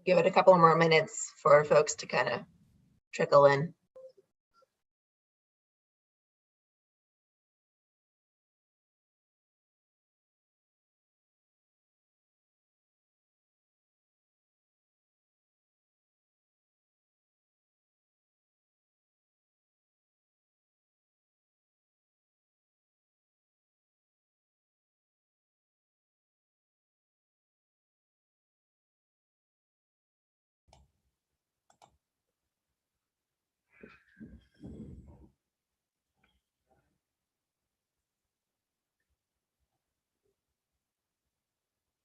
Give it a couple more minutes for folks to kind of trickle in.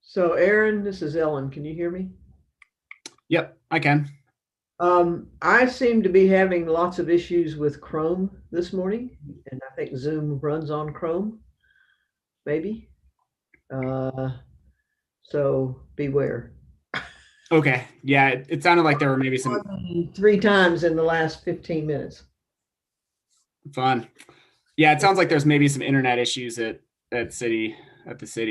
So Aaron, this is Ellen. Can you hear me? Yep, I can. I seem to be having lots of issues with Chrome this morning, and I think Zoom runs on Chrome, maybe. So beware. Okay. Yeah, it sounded like there were maybe some 3 times in the last 15 minutes. fun. Yeah, it sounds like there's maybe some internet issues at the city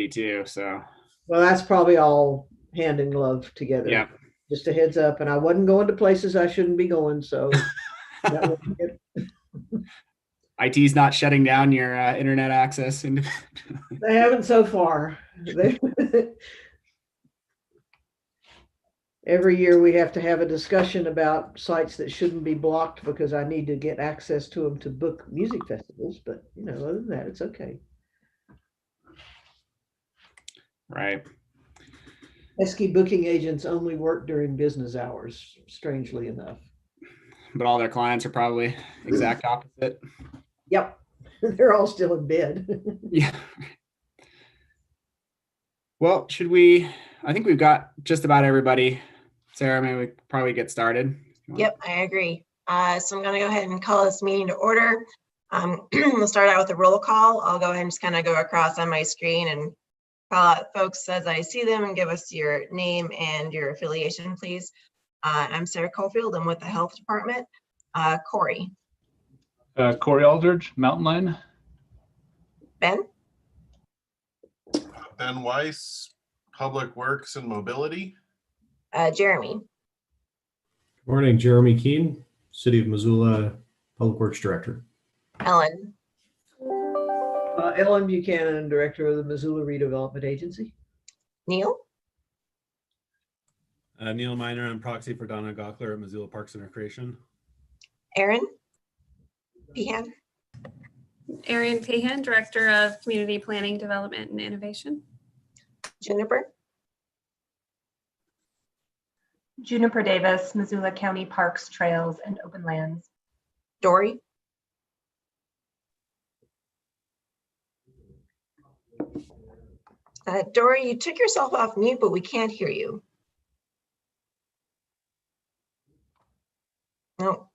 too. So Well, that's probably all hand in glove together. yeah. Just a heads up. And I wasn't going to places I shouldn't be going. So that was good. IT's not shutting down your internet access. They haven't so far. Every year we have to have a discussion about sites that shouldn't be blocked because I need to get access to them to book music festivals. But other than that, it's okay. Right. Pesky booking agents only work during business hours, strangely enough. But all their clients are probably exact opposite. Yep. They're all still in bed. Yeah. Well, I think we've got just about everybody. Sarah, maybe we probably get started. Yep, I agree. So I'm going to go ahead and call this meeting to order. We'll start out with a roll call. I'll go ahead and just kind of go across on my screen and call out folks as I see them and give us your name and your affiliation, please. I'm Sarah Cofield. I'm with the Health Department. Corey. Corey Aldridge, Mountain Line. Ben. Ben Weiss, Public Works and Mobility. Jeremy. Good morning, Jeremy Keene, City of Missoula Public Works Director. Ellen. Ellen Buchanan, Director of the Missoula Redevelopment Agency. Neil. Neil Miner, I'm proxy for Donna Gockler at Missoula Parks and Recreation. Aaron. Pehan. Arian Pehan, Director of Community Planning, Development, and Innovation. Juniper. Juniper Davis, Missoula County Parks, Trails, and Open Lands. Dory. Dory, you took yourself off mute, but we can't hear you. No.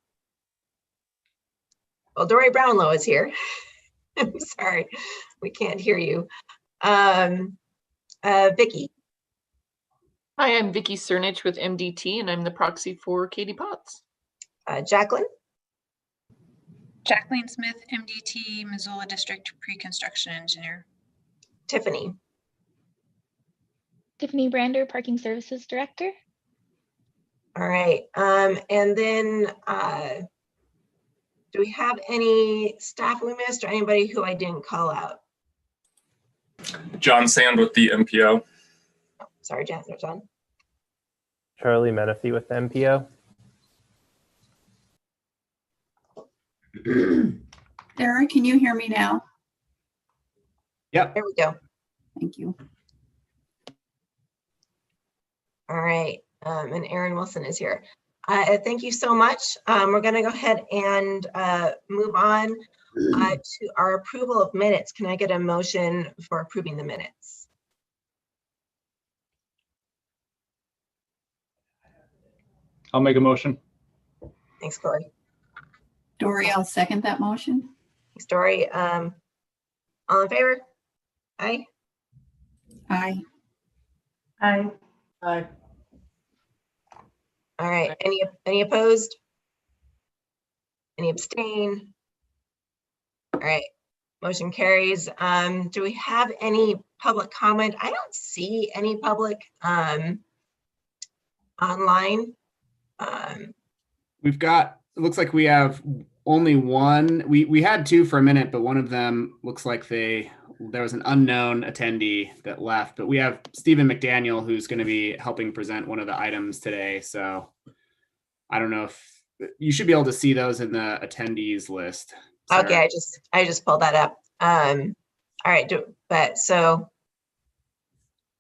Well, Dory Brownlow is here. I'm sorry, we can't hear you. Vicki. Hi, I'm Vicki Cernich with MDT, and I'm the proxy for Katie Potts. Jacqueline. Jacqueline Smith, MDT, Missoula District Pre-Construction Engineer. Tiffany. Tiffany Brander, Parking Services Director. All right, and then do we have any staff we missed or anybody who I didn't call out? John Sand with the MPO. Oh, sorry, John. Charlie Menifee with the MPO. Sarah, can you hear me now? Yep. There we go. Thank you. All right, and Aaron Wilson is here. Thank you so much. We're going to go ahead and move on to our approval of minutes. Can I get a motion for approving the minutes? I'll make a motion. Thanks, Corey. Dory, I'll second that motion. Thanks, Dory. All in favor? Aye. Aye. Aye. Aye. All right. Any opposed? Any abstain? All right. Motion carries. Do we have any public comment? I don't see any public online. We've got, it looks like we have only one. We had two for a minute, but one of them looks like there was an unknown attendee that left. But we have Stephen McDaniel, who's going to be helping present one of the items today. So I don't know if you should be able to see those in the attendees list. Sarah. Okay, I just pulled that up. All right, so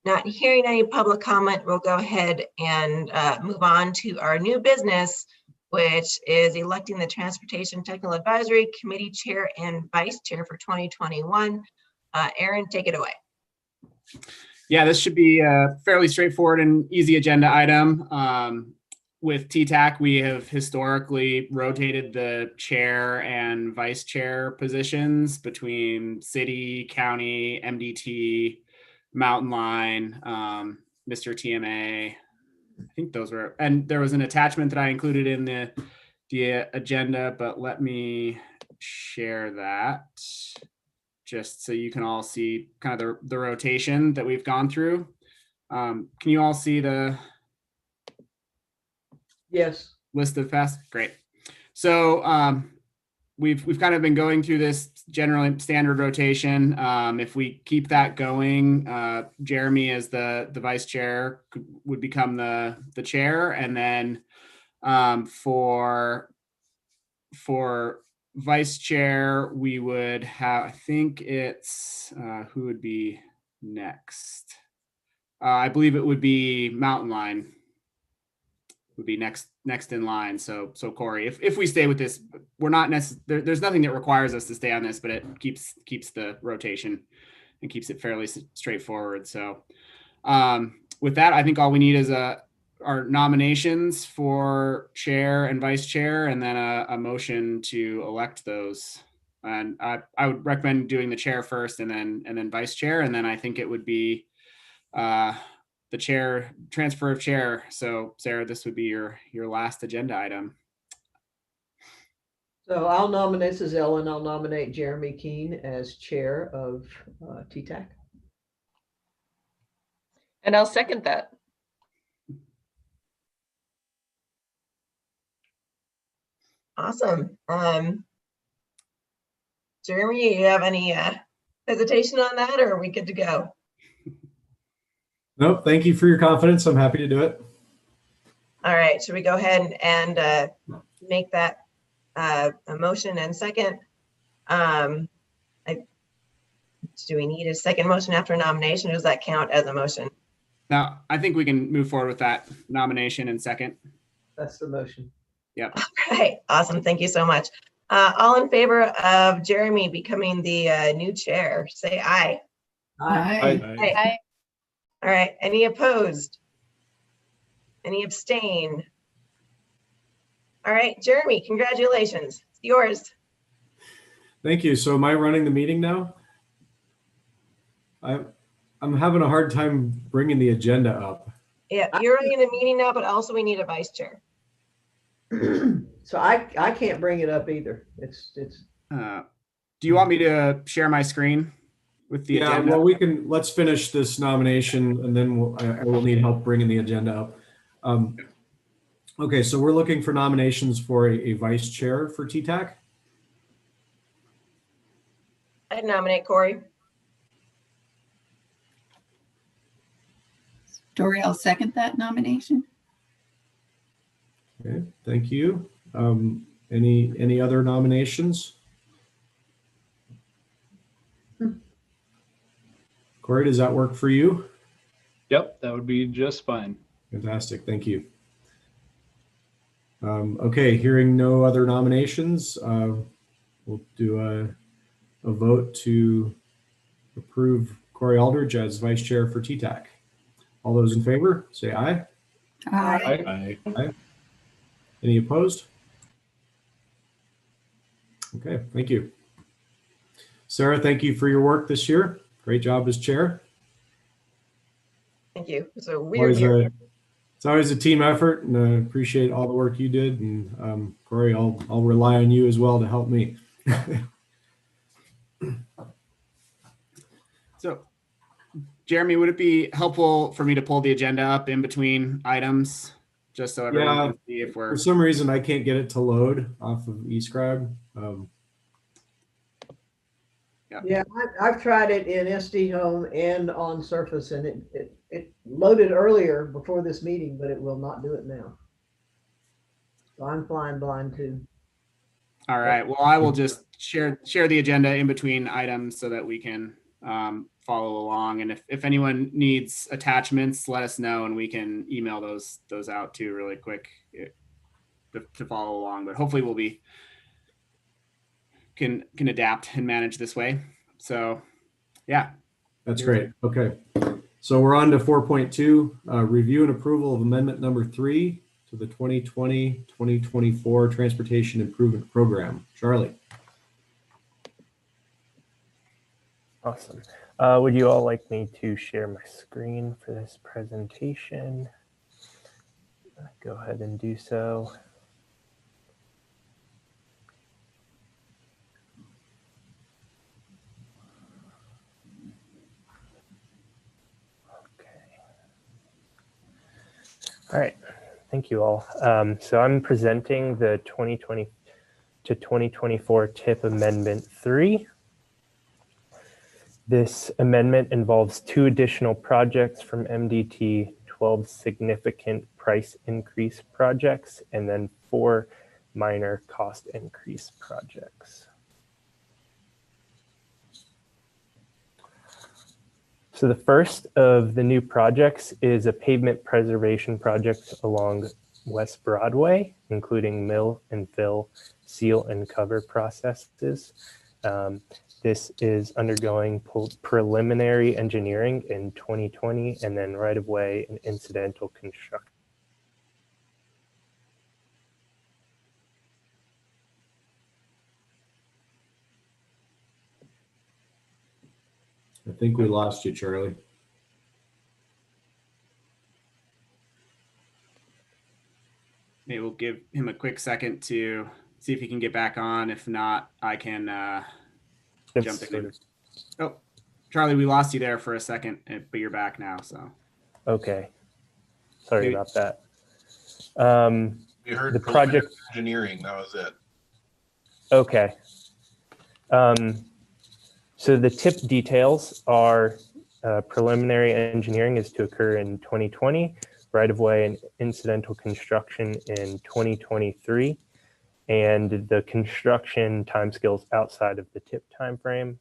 not hearing any public comment, we'll go ahead and move on to our new business, which is electing the Transportation Technical Advisory Committee Chair and Vice Chair for 2021. Aaron, take it away. Yeah, this should be a fairly straightforward and easy agenda item. With TTAC, we have historically rotated the chair and vice chair positions between city, county, MDT, Mountain Line, Mr. TMA. I think those were, and there was an attachment that I included in the agenda, but let me share that just so you can all see kind of the rotation that we've gone through. Can you all see the Yes. list of fast? Great. So we've kind of been going through this general standard rotation. If we keep that going, Jeremy as the vice chair would become the chair, and then for vice chair we would have, I think it's who would be next. I believe it would be Mountain Line would be next in line. So Corey, if we stay with this, we're not there's nothing that requires us to stay on this, but it keeps the rotation and keeps it fairly straightforward. So with that, I think all we need is our nominations for chair and vice chair, and then a motion to elect those. And I would recommend doing the chair first and then vice chair. And then I think it would be the chair, transfer of chair. So Sarah, this would be your last agenda item. So I'll nominate, this is Ellen, I'll nominate Jeremy Keene as chair of TTAC. And I'll second that. Awesome. Jeremy, you have any hesitation on that, or are we good to go? Nope. Thank you for your confidence. I'm happy to do it. All right, should we go ahead and make that a motion and second? Do we need a second motion after a nomination, or does that count as a motion? Now, I think we can move forward with that nomination and second. That's the motion. Yep. All right, awesome. Thank you so much. All in favor of Jeremy becoming the new chair, say aye. Aye. Aye. All right, any opposed? Any abstain? All right, Jeremy, congratulations. It's yours. Thank you. So am I running the meeting now? I'm having a hard time bringing the agenda up. Yeah, you're running the meeting now, but also we need a vice chair. So I can't bring it up either. It's Do you want me to share my screen with the agenda? Well, let's finish this nomination and then I will need help bringing the agenda up. Okay, so we're looking for nominations for a vice chair for TTAC. I'd nominate Corey. Dory, I'll second that nomination. Okay, thank you. Any other nominations? Corey, does that work for you? Yep, that would be just fine. Fantastic, thank you. Okay, hearing no other nominations, we'll do a vote to approve Corey Aldridge as vice chair for TTAC. All those in favor, say aye. Aye. Aye. Any opposed? Okay, thank you. Sarah, thank you for your work this year. Great job as chair. Thank you. It's a weird year. It's always a team effort, and I appreciate all the work you did. And Corey, I'll rely on you as well to help me. So, Jeremy, would it be helpful for me to pull the agenda up in between items? just so everyone Yeah, can see if we're. For some reason, I can't get it to load off of eScribe. Yeah, I've tried it in SD Home and on Surface, and it loaded earlier before this meeting, but it will not do it now. So I'm flying blind too. All right. Well, I will just share the agenda in between items so that we can follow along. And if anyone needs attachments, let us know and we can email those out too really quick to follow along. But hopefully we'll can adapt and manage this way. So yeah. That's great. Okay. So we're on to 4.2, review and approval of amendment number 3 to the 2020-2024 Transportation Improvement Program. Charlie. Awesome. Would you all like me to share my screen for this presentation? Go ahead and do so. All right, thank you all. So I'm presenting the 2020 to 2024 TIP Amendment 3. This amendment involves 2 additional projects from MDT, 12 significant price increase projects, and then 4 minor cost increase projects. So the first of the new projects is a pavement preservation project along West Broadway, including mill and fill, seal and cover processes. This is undergoing preliminary engineering in 2020 and then right-of-way and incidental construction. I think we lost you, Charlie. Maybe we'll give him a quick second to see if he can get back on. If not, I can jump in. Oh, Charlie, we lost you there for a second, but you're back now. So. Okay. Sorry about that. We heard the project engineering. That was it. Okay. So the TIP details are preliminary engineering is to occur in 2020, right-of-way and incidental construction in 2023, and the construction timescales outside of the TIP timeframe,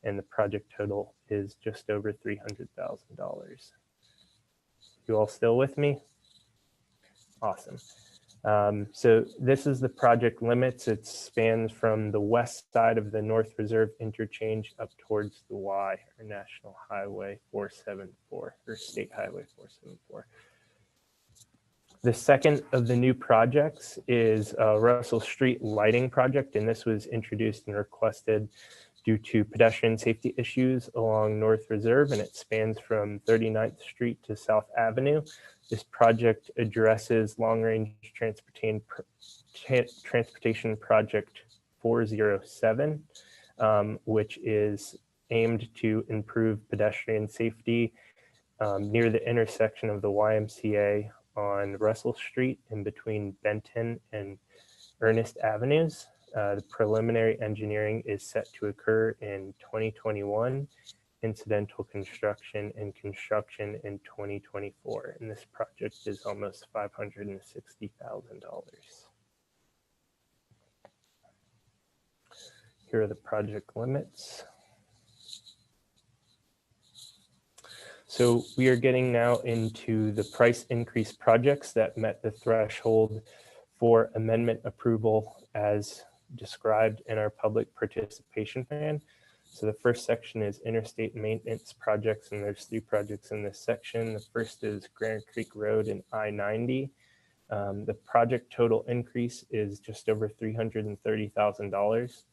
and the project total is just over $300,000. You all still with me? Awesome. So this is the project limits. It spans from the west side of the North Reserve interchange up towards the Y, or National Highway 474, or State Highway 474. The second of the new projects is a Russell Street lighting project, and this was introduced and requested due to pedestrian safety issues along North Reserve, and it spans from 39th Street to South Avenue. This project addresses long-range transportation project 407, which is aimed to improve pedestrian safety near the intersection of the YMCA on Russell Street in between Benton and Ernest Avenues. The preliminary engineering is set to occur in 2021, incidental construction and construction in 2024. And this project is almost $560,000. Here are the project limits. So we are getting now into the price increase projects that met the threshold for amendment approval as described in our public participation plan. So the first section is interstate maintenance projects, and there's 3 projects in this section. The first is Granite Creek Road and I-90. The project total increase is just over $330,000.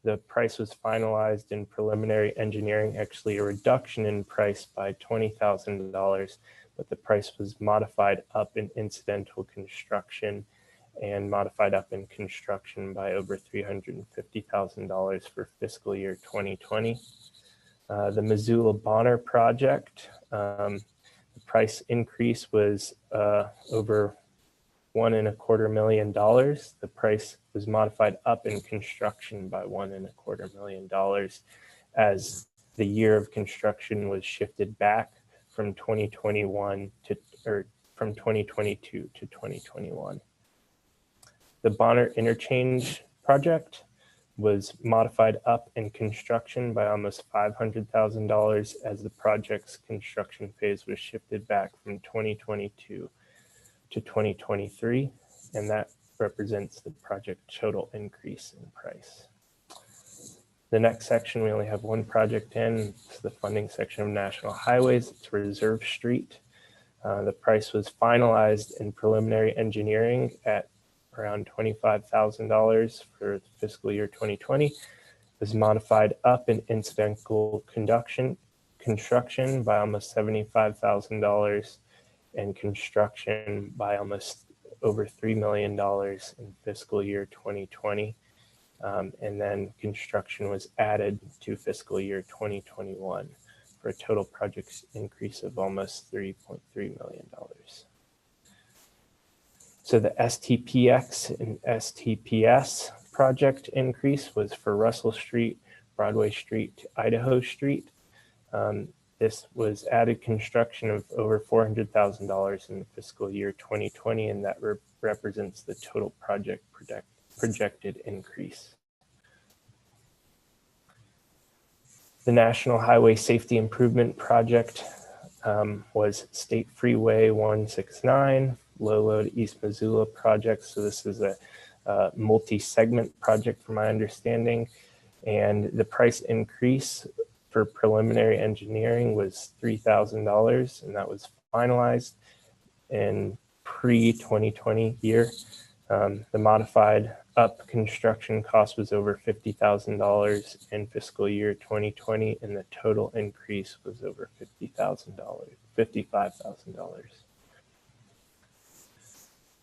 The price was finalized in preliminary engineering, actually a reduction in price by $20,000, but the price was modified up in incidental construction and modified up in construction by over $350,000 for fiscal year 2020. The Missoula Bonner project, the price increase was over $1.25 million. The price was modified up in construction by $1.25 million as the year of construction was shifted back from 2021 to, or from 2022 to 2021. The Bonner Interchange project was modified up in construction by almost $500,000 as the project's construction phase was shifted back from 2022 to 2023, and that represents the project total increase in price. The next section, we only have one project in. It's the funding section of National Highways. It's Reserve Street. The price was finalized in preliminary engineering at around $25,000 for fiscal year 2020. It was modified up in incidental construction by almost $75,000 and construction by almost over $3 million in fiscal year 2020. And then construction was added to fiscal year 2021 for a total project increase of almost $3.3 million. So the STPX and STPS project increase was for Russell Street, Broadway Street to Idaho Street. This was added construction of over $400,000 in the fiscal year 2020, and that represents the total project projected increase. The National Highway Safety Improvement Project was State Freeway 169, Low Load East Missoula project. So this is a multi-segment project from my understanding. And the price increase for preliminary engineering was $3,000, and that was finalized in pre-2020 year. The modified up construction cost was over $50,000 in fiscal year 2020, and the total increase was over $55,000.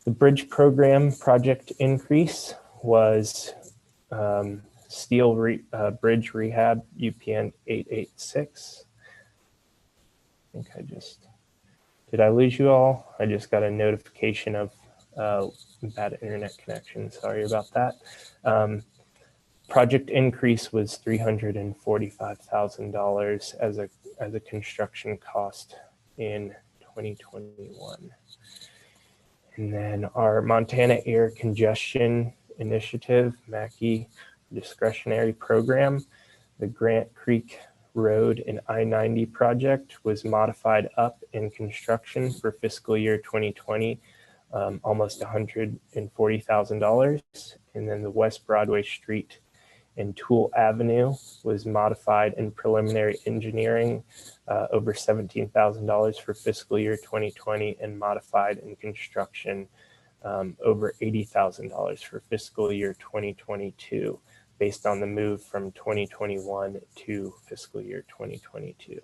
The bridge program project increase was steel bridge rehab UPN 886. I think did I lose you all? I just got a notification of bad internet connection. Sorry about that. Project increase was $345,000 as a construction cost in 2021. And then our Montana Air Congestion Initiative, MACI discretionary program, the Grant Creek Road and I-90 project was modified up in construction for fiscal year 2020, almost $140,000. And then the West Broadway Street and Toole Avenue was modified in preliminary engineering, over $17,000 for fiscal year 2020, and modified in construction, over $80,000 for fiscal year 2022, based on the move from 2021 to fiscal year 2022.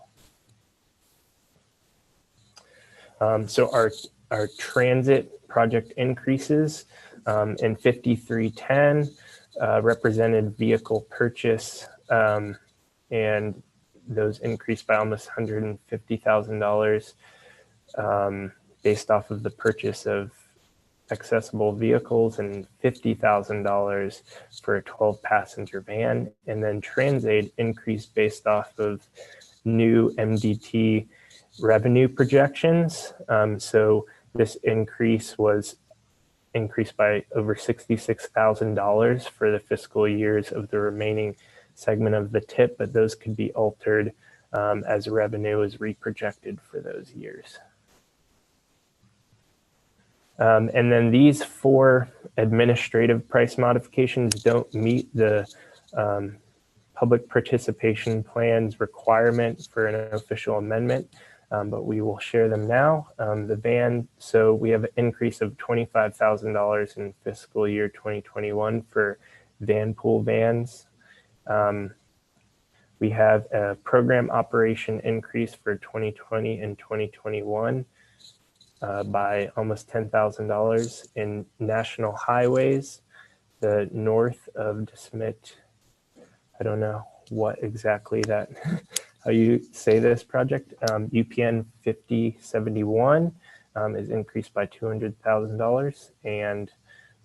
So our transit project increases in 5310 represented vehicle purchase, and those increased by almost $150,000 based off of the purchase of accessible vehicles, and $50,000 for a 12-passenger van. And then TransAid increased based off of new MDT revenue projections. So this increase was increased by over $66,000 for the fiscal years of the remaining segment of the TIP, but those could be altered as revenue is reprojected for those years. And then these four administrative price modifications don't meet the public participation plan's requirement for an official amendment, but we will share them now. The van, so we have an increase of $25,000 in fiscal year 2021 for van pool vans. We have a program operation increase for 2020 and 2021 by almost $10,000 in National Highways, the north of DeSmet. I don't know what exactly that, how you say this project, UPN 5071. is increased by $200,000, and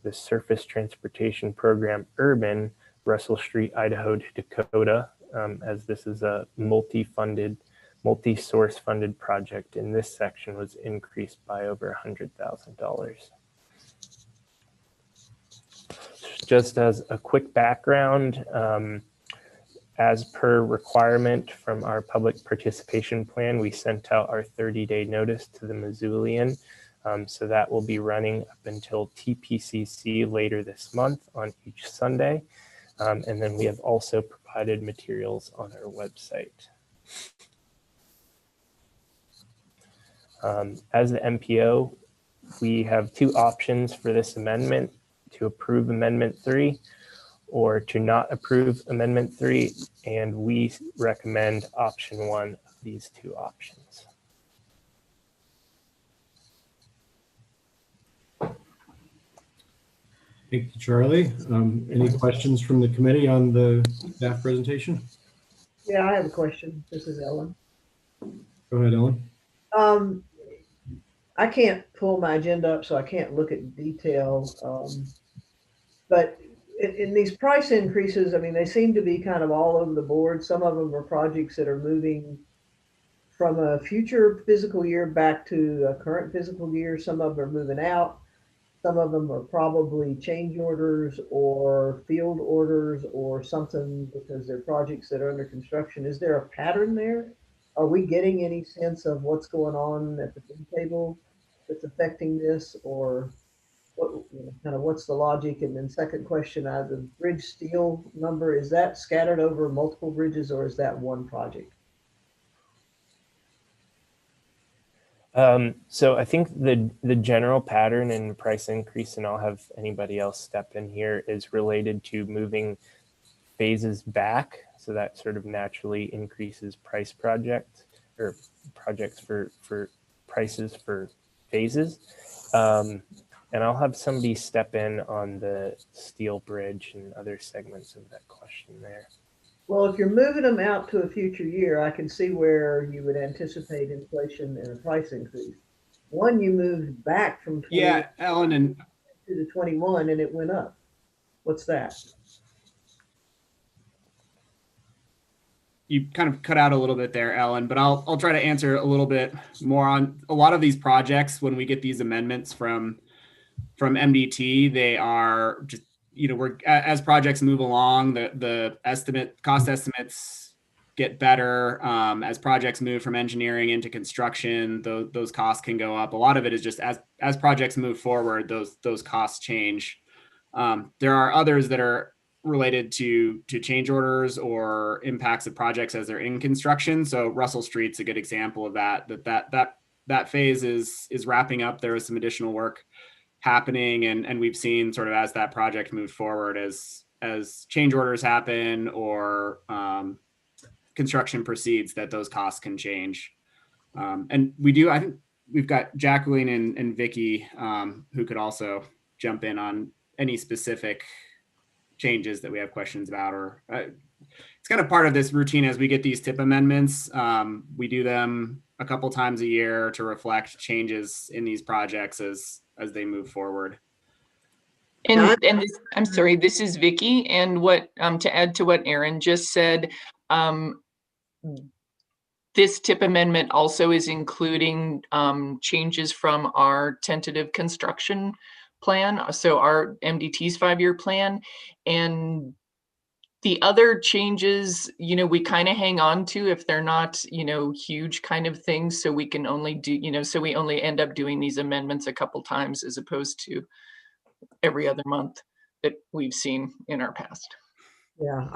the Surface Transportation Program Urban, Russell Street, Idaho to Dakota, as this is a multi-source funded project in this section, was increased by over $100,000. Just as a quick background, as per requirement from our public participation plan, we sent out our 30-day notice to the Missoulian. So that will be running up until TPCC later this month on each Sunday. And then we have also provided materials on our website. As the MPO, we have two options for this amendment: to approve Amendment 3 or to not approve Amendment 3. And we recommend option 1 of these two options. Thank you, Charlie. Any questions from the committee on the staff presentation? Yeah, I have a question. This is Ellen. Go ahead, Ellen. I can't pull my agenda up, so I can't look at detail. But in these price increases, I mean, they seem to be kind of all over the board. Some of them are projects that are moving from a future fiscal year back to a current fiscal year. Some of them are moving out. Some of them are probably change orders or field orders or something because they're projects that are under construction. Is there a pattern there? Are we getting any sense of what's going on at the bid table that's affecting this, or what, kind of what's the logic? And then second question, the bridge steel number, is that scattered over multiple bridges or is that one project? So I think the general pattern in price increase, and I'll have anybody else step in here, is related to moving phases back. So that sort of naturally increases price projects or projects for prices for phases. And I'll have somebody step in on the steel bridge and other segments of that question there. Well, if you're moving them out to a future year, I can see where you would anticipate inflation and a price increase. One, you moved back from 20 Ellen, and to the 21 and it went up. What's that? you kind of cut out a little bit there, Ellen, but I'll try to answer a little bit more on a lot of these projects. When we get these amendments from MDT, they are just, we're, as projects move along, the cost estimates get better. As projects move from engineering into construction, those costs can go up. A lot of it is just as projects move forward, those costs change. There are others that are related to change orders or impacts of projects as they're in construction. So Russell Street's a good example of that phase is wrapping up. There is some additional work happening, and we've seen sort of as that project moved forward, as change orders happen or construction proceeds, that those costs can change. And I think we've got Jacqueline and Vicky who could also jump in on any specific changes that we have questions about, or it's kind of part of this routine as we get these TIP amendments. We do them a couple times a year to reflect changes in these projects as they move forward. And this, I'm sorry, this is Vicky, and what to add to what Aaron just said, this TIP amendment also is including changes from our tentative construction plan, so our MDT's 5-year plan, and the other changes, we kind of hang on to if they're not, huge kind of things, so we can only do, so we only end up doing these amendments a couple times as opposed to every other month that we've seen in our past. Yeah,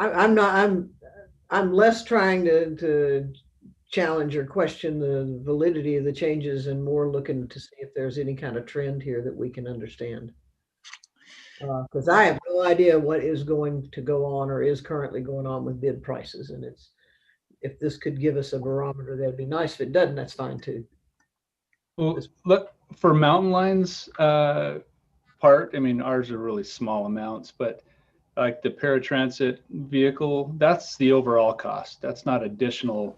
I'm less trying to challenge or question the validity of the changes and more looking to see if there's any kind of trend here that we can understand. Because I have no idea what is going to go on or is currently going on with bid prices. And if this could give us a barometer, that'd be nice. If it doesn't, that's fine too. Well, look, for Mountain Line's part, I mean, ours are really small amounts, but like the paratransit vehicle, that's the overall cost. That's not additional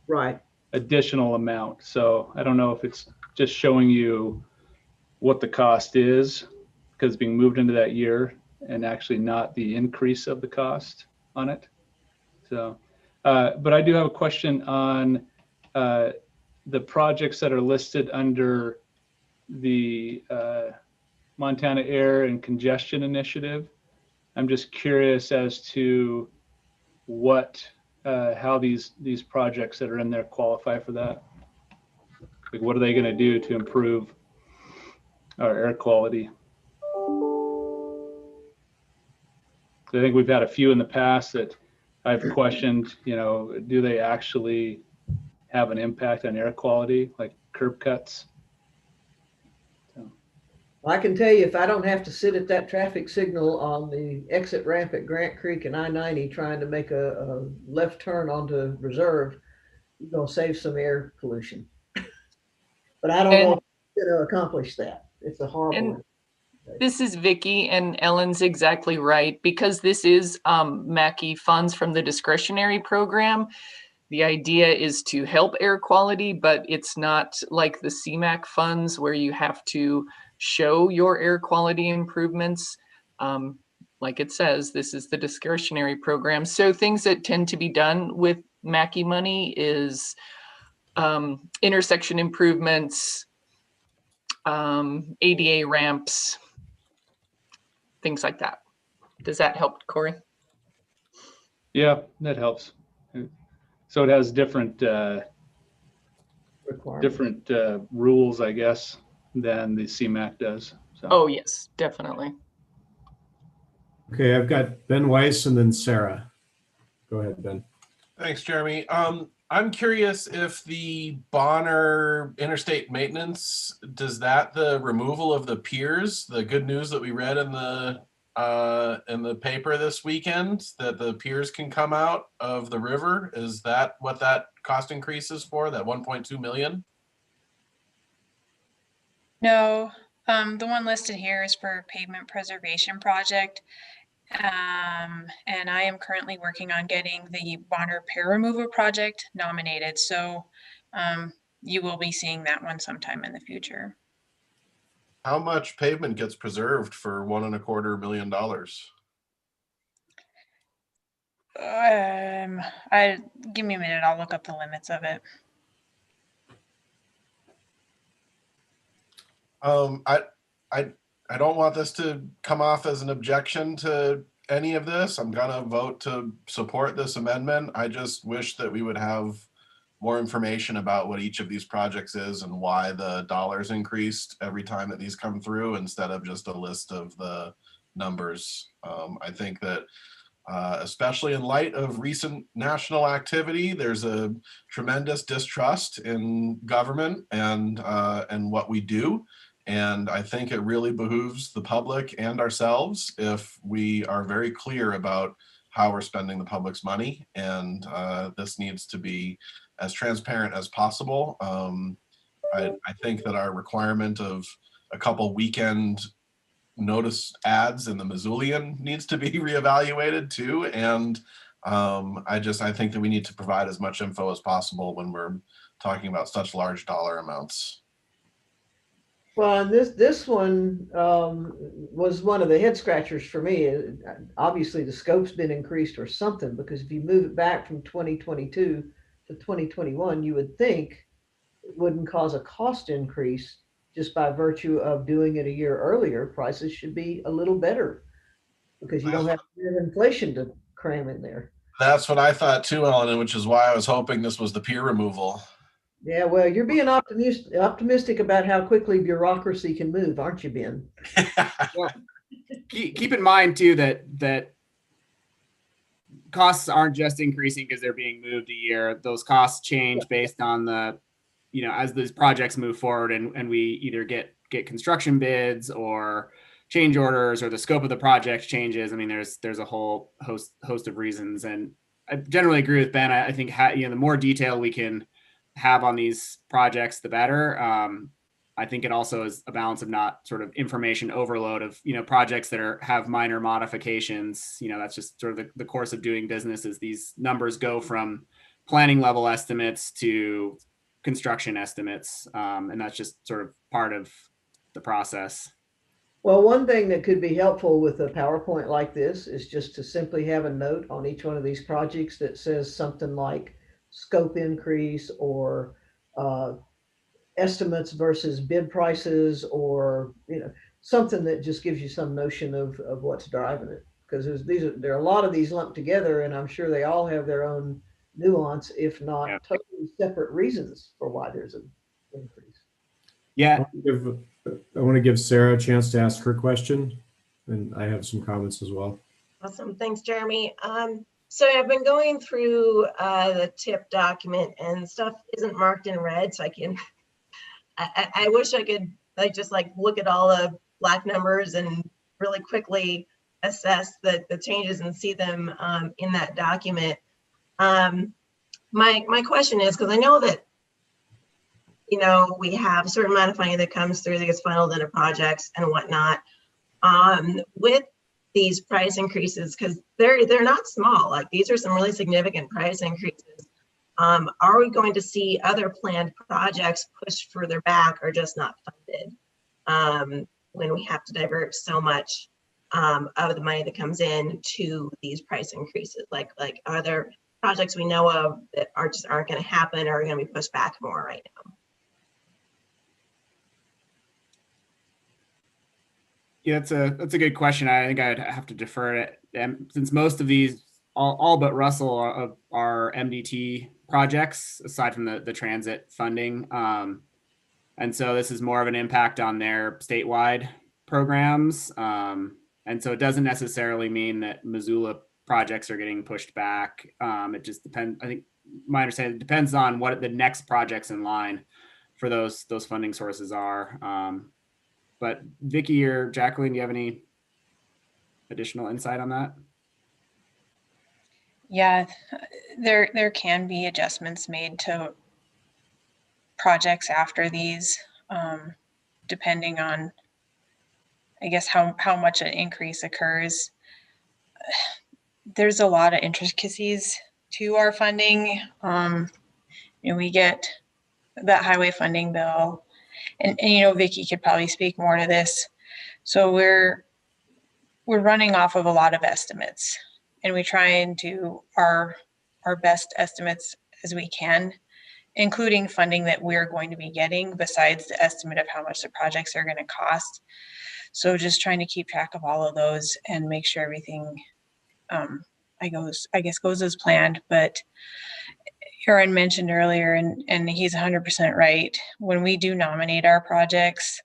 right additional amount. So I don't know if it's just showing you what the cost is because it's being moved into that year and actually not the increase of the cost on it. So, but I do have a question on the projects that are listed under the Montana Air and Congestion Initiative. I'm just curious as to what, how these projects that are in there qualify for that. Like, what are they going to do to improve our air quality? I think we've had a few in the past that I've questioned, you know, do they actually have an impact on air quality, like curb cuts? I can tell you, if I don't have to sit at that traffic signal on the exit ramp at Grant Creek and I-90 trying to make a left turn onto Reserve, you're going to save some air pollution. But I don't know if it's going to accomplish that. It's a horrible. This is Vicky, and Ellen's exactly right, because this is Mackey funds from the discretionary program. The idea is to help air quality, but it's not like the CMAQ funds where you have to show your air quality improvements. Like it says, this is the discretionary program. So things that tend to be done with Mackey money is intersection improvements, ADA ramps, things like that. Does that help, Corey? Yeah, that helps. So it has different rules, I guess, than the CMAQ does. So. Oh, yes, definitely. Okay, I've got Ben Weiss and then Sarah. Go ahead, Ben. Thanks, Jeremy. I'm curious if the Bonner Interstate Maintenance, does that the removal of the piers, the good news that we read in the paper this weekend, that the piers can come out of the river, is that what that cost increase is for, that 1.2 million? No, the one listed here is for pavement preservation project. And I am currently working on getting the Bonner Pier Removal project nominated. So you will be seeing that one sometime in the future. How much pavement gets preserved for $1.25 million? Give me a minute. I'll look up the limits of it. I don't want this to come off as an objection to any of this. I'm gonna vote to support this amendment. I just wish that we would have more information about what each of these projects is and why the dollars increased every time that these come through, instead of just a list of the numbers. I think that especially in light of recent national activity, there's a tremendous distrust in government and what we do. And I think it really behooves the public and ourselves if we are very clear about how we're spending the public's money. And this needs to be as transparent as possible. I think that our requirement of a couple weekend notice ads in the Missoulian needs to be reevaluated too. And I think that we need to provide as much info as possible when we're talking about such large dollar amounts. Well, this one was one of the head scratchers for me. Obviously, the scope's been increased or something, because if you move it back from 2022 to 2021, you would think it wouldn't cause a cost increase just by virtue of doing it a year earlier. Prices should be a little better because you don't have inflation to cram in there. That's what I thought too, Ellen, which is why I was hoping this was the pier removal. Yeah, well, you're being optimistic about how quickly bureaucracy can move, aren't you, Ben? Well, keep in mind too that costs aren't just increasing because they're being moved a year. Those costs change based on the, as these projects move forward and we either get construction bids or change orders, or the scope of the project changes. I mean, there's a whole host of reasons, and I generally agree with Ben. I think the more detail we can have on these projects, the better. I think it also is a balance of not sort of information overload of, projects that have minor modifications. That's just sort of the course of doing business, is these numbers go from planning level estimates to construction estimates. And that's just sort of part of the process. Well, one thing that could be helpful with a PowerPoint like this is just to simply have a note on each one of these projects that says something like scope increase or estimates versus bid prices, or something that just gives you some notion of what's driving it. Because there are a lot of these lumped together, and I'm sure they all have their own nuance, if not totally separate reasons for why there's an increase. Yeah. I want to give Sarah a chance to ask her question, and I have some comments as well. Awesome. Thanks, Jeremy. So I've been going through the TIP document, and stuff isn't marked in red, so I wish I could just look at all the black numbers and really quickly assess the changes and see them in that document. My question is, because I know that we have a certain amount of funding that comes through that gets funneled into projects and whatnot. With these price increases, because they're not small, like these are some really significant price increases. Are we going to see other planned projects pushed further back or just not funded when we have to divert so much of the money that comes in to these price increases? Like are there projects we know of that aren't going to happen or are going to be pushed back more right now? Yeah, that's a good question. I think I'd have to defer it, since most of these, all but Russell, are MDT projects aside from the transit funding, and so this is more of an impact on their statewide programs, and so it doesn't necessarily mean that Missoula projects are getting pushed back. It just depends. I think my understanding, it depends on what the next projects in line for those funding sources are. But Vicki or Jacqueline, do you have any additional insight on that? Yeah, there can be adjustments made to projects after these, depending on, I guess, how much an increase occurs. There's a lot of intricacies to our funding. We get that highway funding bill. And Vicki could probably speak more to this. So we're running off of a lot of estimates, and we try and do our best estimates as we can, including funding that we're going to be getting besides the estimate of how much the projects are going to cost. So just trying to keep track of all of those and make sure everything, goes as planned. But Aaron mentioned earlier, and he's 100% right. When we do nominate our projects,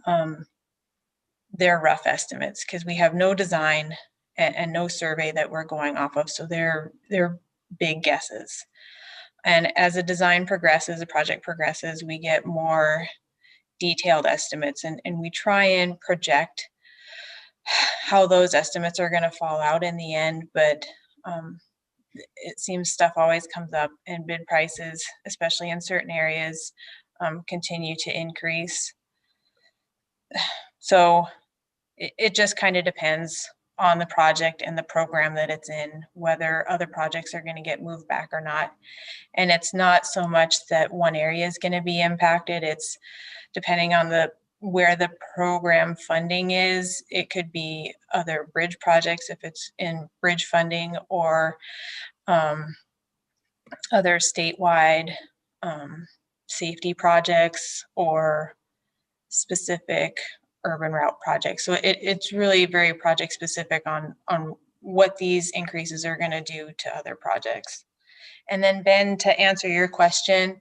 they're rough estimates because we have no design and no survey that we're going off of. So they're big guesses. And as a design progresses, a project progresses, we get more detailed estimates, and we try and project how those estimates are going to fall out in the end. But it seems stuff always comes up, and bid prices, especially in certain areas, continue to increase. So it just kind of depends on the project and the program that it's in, whether other projects are going to get moved back or not. And it's not so much that one area is going to be impacted. It's depending on where the program funding is. It could be other bridge projects if it's in bridge funding, or other statewide safety projects or specific urban route projects. So it's really very project specific on what these increases are going to do to other projects. And then Ben, to answer your question,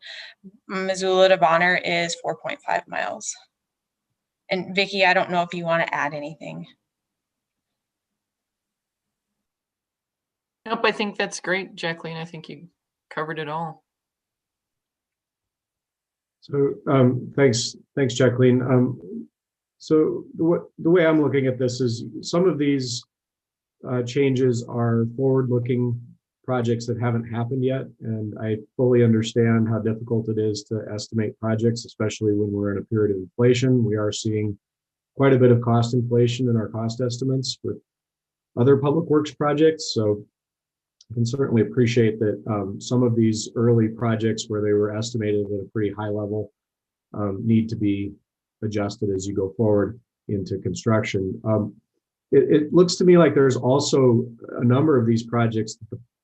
Missoula to Bonner is 4.5 miles. And Vicki, I don't know if you want to add anything. Nope, I think that's great, Jacqueline. I think you covered it all. So thanks, Jacqueline. So the way I'm looking at this is some of these changes are forward-looking projects that haven't happened yet, and I fully understand how difficult it is to estimate projects, especially when we're in a period of inflation. We are seeing quite a bit of cost inflation in our cost estimates with other public works projects. So can certainly appreciate that some of these early projects where they were estimated at a pretty high level need to be adjusted as you go forward into construction. It looks to me like there's also a number of these projects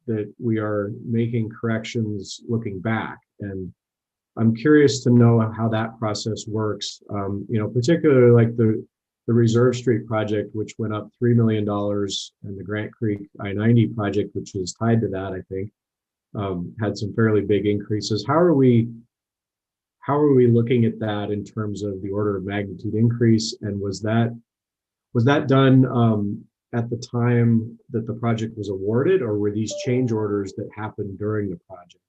that we are making corrections looking back. And I'm curious to know how that process works. Particularly like the Reserve Street project, which went up $3 million, and the Grant Creek I-90 project, which is tied to that, I think, had some fairly big increases. How are we looking at that in terms of the order of magnitude increase? And was that done at the time that the project was awarded, or were these change orders that happened during the project?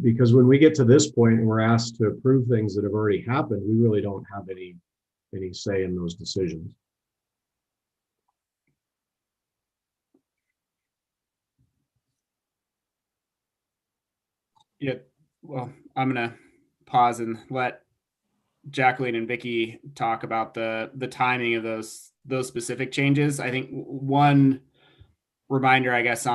Because when we get to this point and we're asked to approve things that have already happened, we really don't have any say in those decisions. Yeah, well, I'm gonna pause and let Jacqueline and Vicky talk about the timing of those specific changes. I think one reminder, I guess,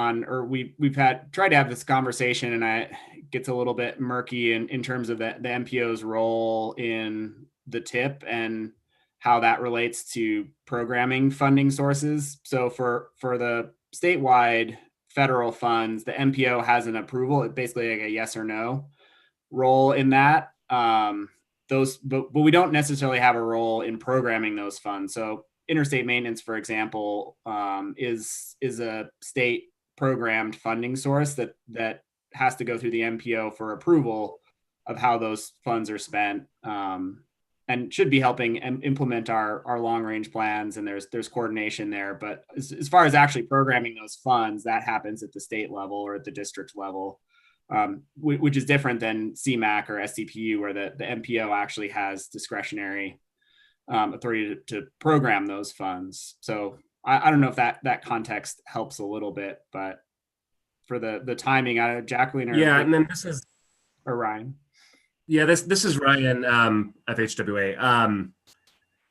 we've tried to have this conversation, and it gets a little bit murky in terms of the MPO's role in the TIP and how that relates to programming funding sources. So for the statewide federal funds, the MPO has an approval. It's basically like a yes or no role in that. But we don't necessarily have a role in programming those funds. So interstate maintenance, for example, is a state programmed funding source that has to go through the MPO for approval of how those funds are spent, and should be helping implement our long range plans. And there's coordination there. But as far as actually programming those funds, that happens at the state level or at the district level, which is different than CMAQ or SCPU, where the MPO actually has discretionary authority to program those funds. So I don't know if that context helps a little bit, but for the timing, Jacqueline or and then this is Ryan. Yeah, this is Ryan, FHWA.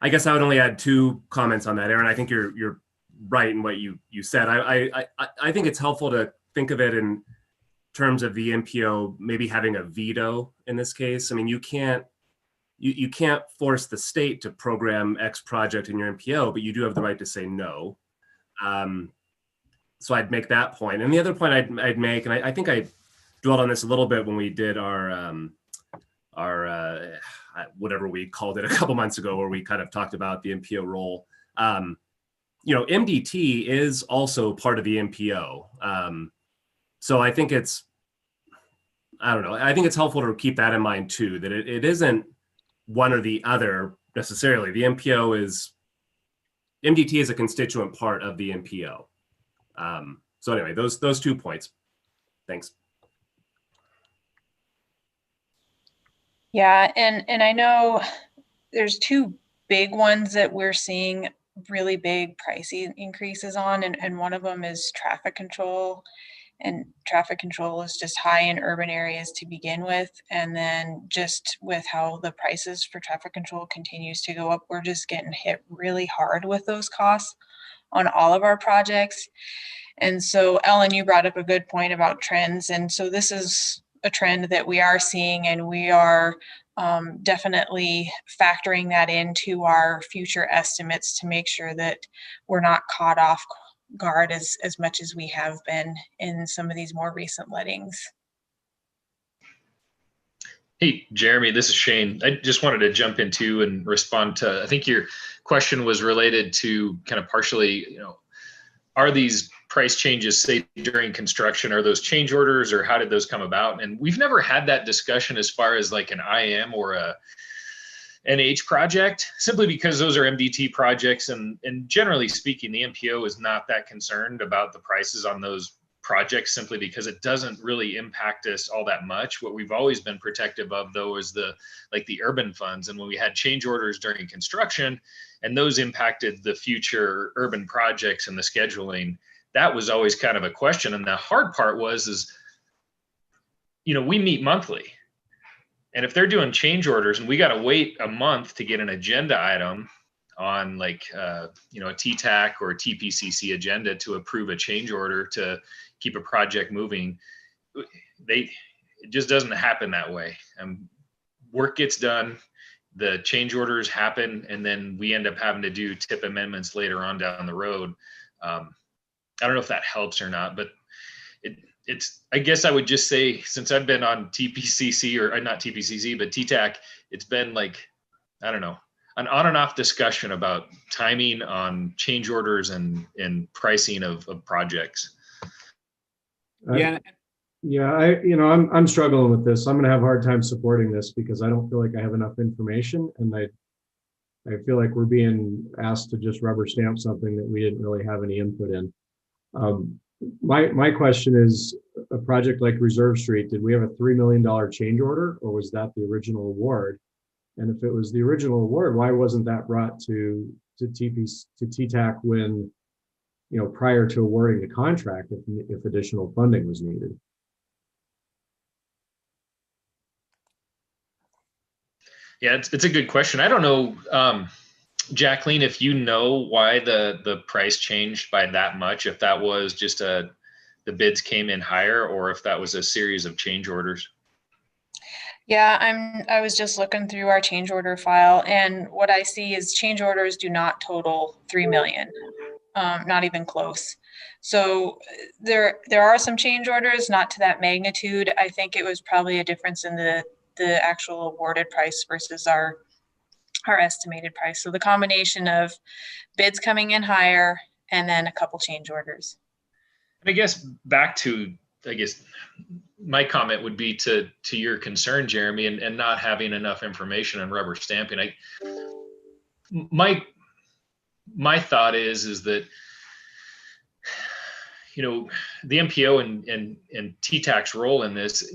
I guess I would only add 2 comments on that, Aaron. I think you're right in what you said. I think it's helpful to think of it in terms of the MPO maybe having a veto in this case. I mean, you can't force the state to program X project in your MPO, but you do have the right to say no. So I'd make that point. And the other point I'd make, and I think I dwelled on this a little bit when we did our whatever we called it a couple months ago, where we kind of talked about the MPO role. MDT is also part of the MPO. So I think I think it's helpful to keep that in mind too, that it isn't one or the other necessarily. The MDT is a constituent part of the MPO. So anyway, those 2 points. Thanks. Yeah, and I know there's 2 big ones that we're seeing really big price increases on, and one of them is traffic control. And traffic control is just high in urban areas to begin with. And then just with how the prices for traffic control continues to go up, we're just getting hit really hard with those costs on all of our projects. And so Ellen, you brought up a good point about trends. And so this is a trend that we are seeing, and we are definitely factoring that into our future estimates to make sure that we're not caught off guard as much as we have been in some of these more recent lettings. Hey, Jeremy, this is Shane. I just wanted to jump into and respond to, I think your question was related to kind of partially, are these price changes, say during construction, are those change orders, or how did those come about? And we've never had that discussion as far as like an IM or a NH project, simply because those are MDT projects, and generally speaking, the MPO is not that concerned about the prices on those projects, simply because it doesn't really impact us all that much. What we've always been protective of, though, is the urban funds. And when we had change orders during construction, and those impacted the future urban projects and the scheduling, that was always kind of a question. And the hard part was we meet monthly. And if they're doing change orders and we got to wait a month to get an agenda item on a TTAC or TPCC agenda to approve a change order to keep a project moving. It just doesn't happen that way. Work gets done, the change orders happen, and then we end up having to do tip amendments later on down the road. I don't know if that helps or not, but I guess I would just say, since I've been on TPCC, or not TPCC, but TTAC, it's been like, I don't know, an on and off discussion about timing on change orders and pricing of projects. Yeah. I'm struggling with this. I'm going to have a hard time supporting this because I don't feel like I have enough information, and I feel like we're being asked to just rubber stamp something that we didn't really have any input in. My question is, a project like Reserve Street, did we have a $3 million change order, or was that the original award? And if it was the original award, why wasn't that brought to TTAC when, prior to awarding the contract, if additional funding was needed? Yeah, it's a good question. I don't know, Jacqueline, if you know why the price changed by that much, if that was just the bids came in higher, or if that was a series of change orders. Yeah, I was just looking through our change order file, and what I see is change orders do not total 3 million, not even close. So there are some change orders, not to that magnitude. I think it was probably a difference in the actual awarded price versus our estimated price. So the combination of bids coming in higher and then a couple change orders. And I guess back to, my comment would be to your concern, Jeremy, and not having enough information on rubber stamping. My thought is that, the MPO and TTAC's role in this,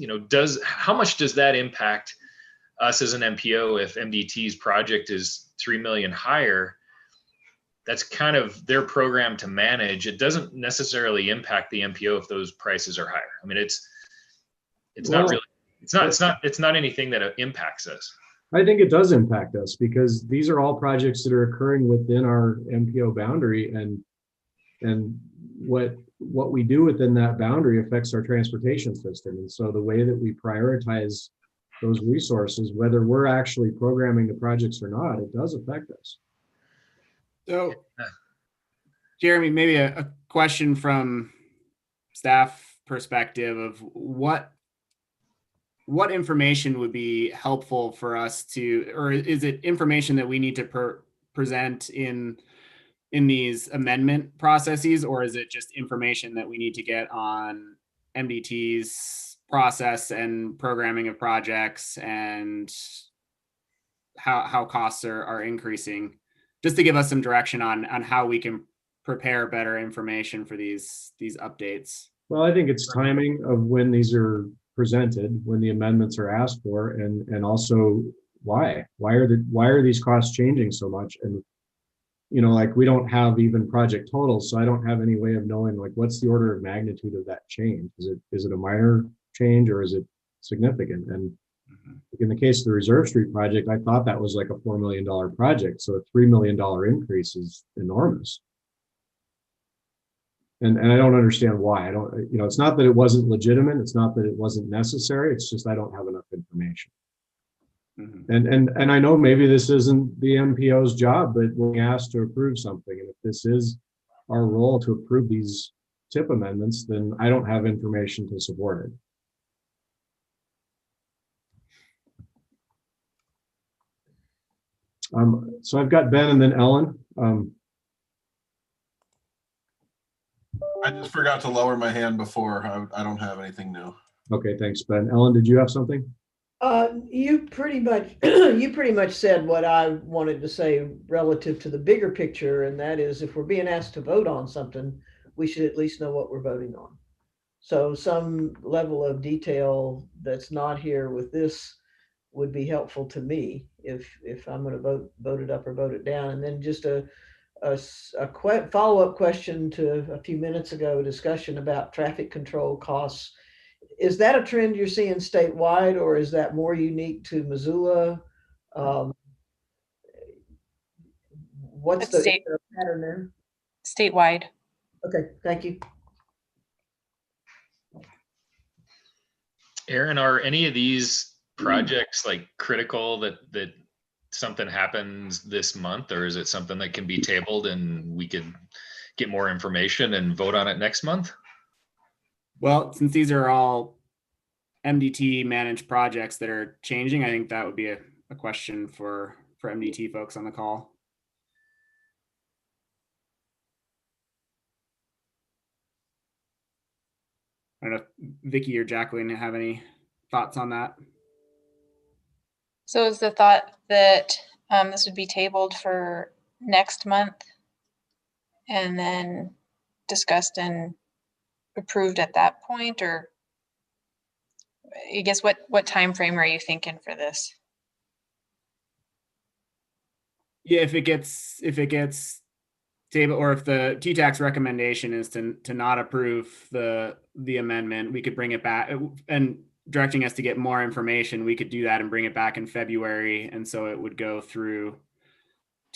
how much does that impact us as an MPO if MDT's project is 3 million higher? That's kind of their program to manage. It doesn't necessarily impact the MPO if those prices are higher. I mean, it's not anything that impacts us. I think it does impact us because these are all projects that are occurring within our MPO boundary, and what we do within that boundary affects our transportation system. And so the way that we prioritize those resources, whether we're actually programming the projects or not, it does affect us. So, Jeremy, maybe a question from staff perspective of what information would be helpful for us to, or is it information that we need to present in these amendment processes, or is it just information that we need to get on MDT's process and programming of projects and how costs are increasing, just to give us some direction on how we can prepare better information for these updates? Well, I think it's timing of when these are presented, when the amendments are asked for, and also why are these costs changing so much? And we don't have even project totals, so I don't have any way of knowing what's the order of magnitude of that change. Is it a minor change or is it significant? And in the case of the Reserve Street project, I thought that was like a $4 million project, so a $3 million increase is enormous. And I don't understand why. I don't, it's not that it wasn't legitimate, it's not that it wasn't necessary, it's just I don't have enough information. And I know maybe this isn't the MPO's job, but we're asked to approve something. And if this is our role to approve these tip amendments, then I don't have information to support it. So I've got Ben and then Ellen. I just forgot to lower my hand before. I don't have anything new. Okay, thanks, Ben. Ellen, did you have something? You pretty much said what I wanted to say relative to the bigger picture, and that is, if we're being asked to vote on something, we should at least know what we're voting on. So some level of detail that's not here with this would be helpful to me if I'm going to vote it up or vote it down. And then just a follow-up question to a few minutes ago, discussion about traffic control costs. Is that a trend you're seeing statewide, or is that more unique to Missoula? What's the pattern there? Statewide. Okay, thank you. Aaron, are any of these projects like critical that something happens this month, or is it something that can be tabled and we could get more information and vote on it next month? Well, since these are all MDT managed projects that are changing, I think that would be a question for MDT folks on the call. I don't know if Vicky or Jacqueline have any thoughts on that. So is the thought that this would be tabled for next month and then discussed and approved at that point, or I guess what time frame are you thinking for this? Yeah, if it gets table, or if the TTAC's recommendation is to not approve the amendment, we could bring it back, and directing us to get more information, we could do that and bring it back in February. And so it would go through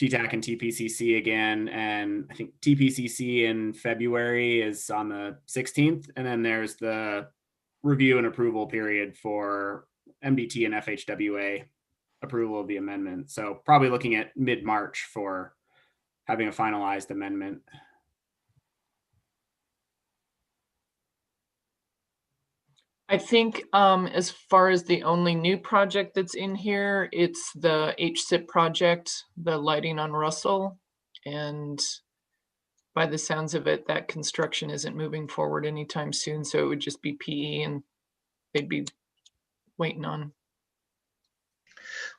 TTAC and TPCC again. And I think TPCC in February is on the 16th. And then there's the review and approval period for MDT and FHWA approval of the amendment. So probably looking at mid-March for having a finalized amendment. I think as far as the only new project that's in here, it's the HSIP project, the lighting on Russell. And by the sounds of it, that construction isn't moving forward anytime soon. So it would just be PE and they'd be waiting on.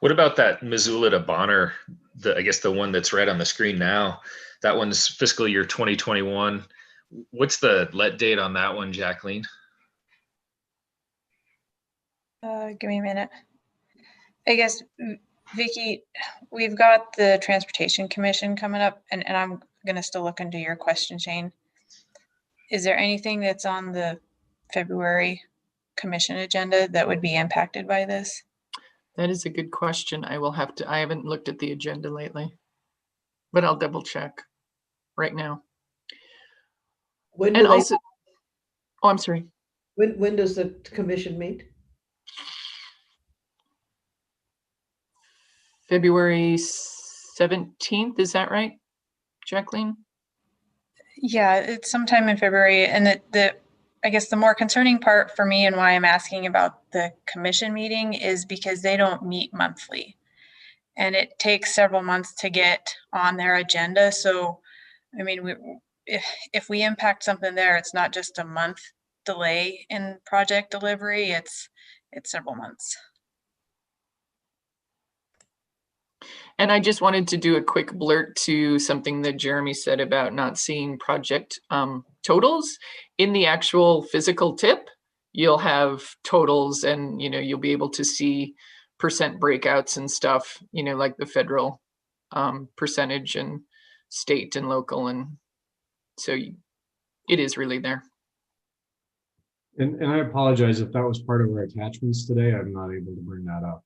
What about that Missoula to Bonner, I guess the one that's right on the screen now? That one's fiscal year 2021. What's the let date on that one, Jacqueline? Give me a minute. I guess, Vicky, we've got the Transportation Commission coming up, and I'm gonna still look into your question, Shane. Is there anything that's on the February commission agenda that would be impacted by this? That is a good question. I haven't looked at the agenda lately, but I'll double check right now. When And do they- also, oh, I'm sorry. When does the commission meet? February 17th, is that right, Jacqueline? Yeah, it's sometime in February, and I guess the more concerning part for me and why I'm asking about the commission meeting is because they don't meet monthly. And it takes several months to get on their agenda. So, I mean, if we impact something there, it's not just a month delay in project delivery, it's several months. And I just wanted to do a quick blurt to something that Jeremy said about not seeing project totals. In the actual physical tip, you'll have totals and, you'll be able to see percent breakouts and stuff, like the federal percentage and state and local. And so it is really there. And I apologize if that was part of our attachments today. I'm not able to bring that up.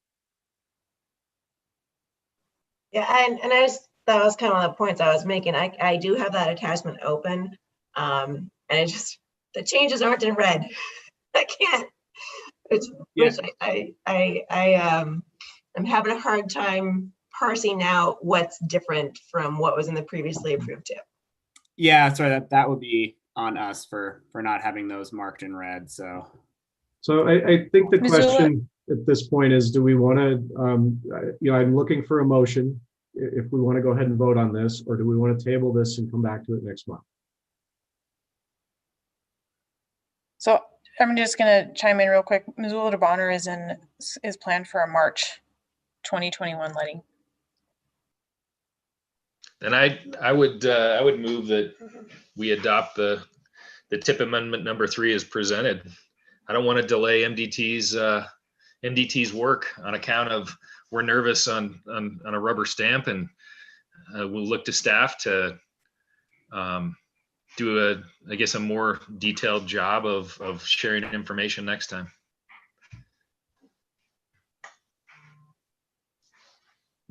Yeah, and that was kind of one of the points I was making. I do have that attachment open. And the changes aren't in red. I can't. Which I'm having a hard time parsing out what's different from what was in the previously approved tip. Yeah, sorry, that would be on us for not having those marked in red. So I think the question at this point is, do we want to, I'm looking for a motion if we want to go ahead and vote on this, or do we want to table this and come back to it next month? So I'm just gonna chime in real quick. Missoula to Bonner is planned for a March 2021 letting. And I would move that we adopt the tip amendment number 3 as presented. I don't want to delay MDT's work on account of we're nervous on a rubber stamp, and we'll look to staff to do a more detailed job of sharing information next time.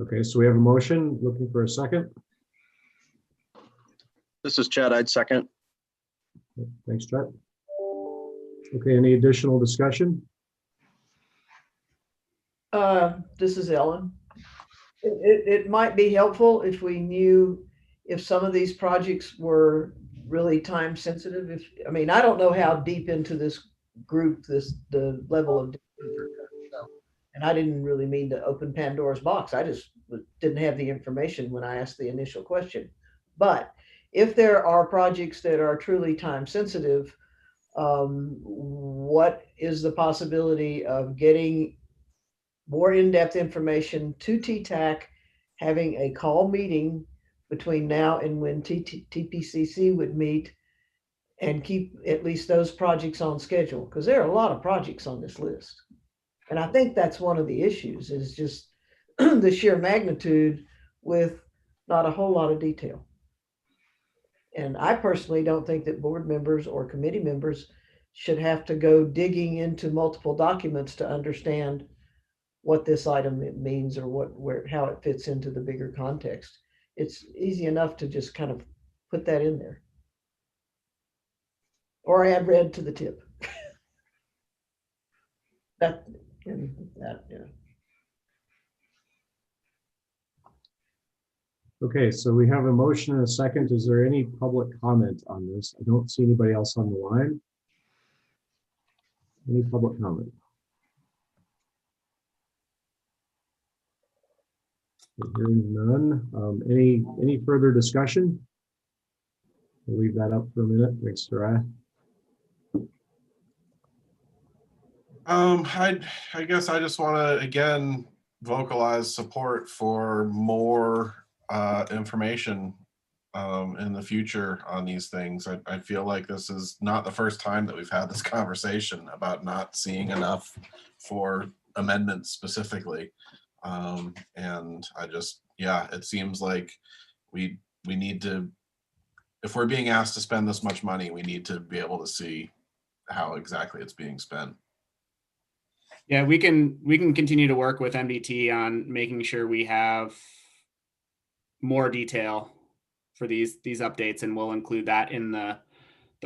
Okay, so we have a motion, looking for a second. This is Chad, I'd second. Thanks, Chad. Okay, any additional discussion? This is Ellen. It might be helpful if we knew if some of these projects were really time sensitive. I mean, I don't know how deep into this group, the level of. And I didn't really mean to open Pandora's box. I just didn't have the information when I asked the initial question. But if there are projects that are truly time sensitive, what is the possibility of getting more in-depth information to TTAC, having a call meeting between now and when TPCC would meet, and keep at least those projects on schedule? Because there are a lot of projects on this list. And I think that's one of the issues, is just the sheer magnitude with not a whole lot of detail. And I personally don't think that board members or committee members should have to go digging into multiple documents to understand what this item means, or how it fits into the bigger context. It's easy enough to just kind of put that in there. Or add red to the tip. Yeah. Okay, so we have a motion and a second. Is there any public comment on this? I don't see anybody else on the line. Any public comment? Hearing none. Any further discussion? We'll leave that up for a minute. Thanks, Sarah. I guess I just want to again vocalize support for more information in the future on these things. I feel like this is not the first time that we've had this conversation about not seeing enough for amendments specifically. And I just, yeah, it seems like we need to, if we're being asked to spend this much money, we need to be able to see how exactly it's being spent. Yeah, we can continue to work with MDT on making sure we have more detail for these updates, and we'll include that in the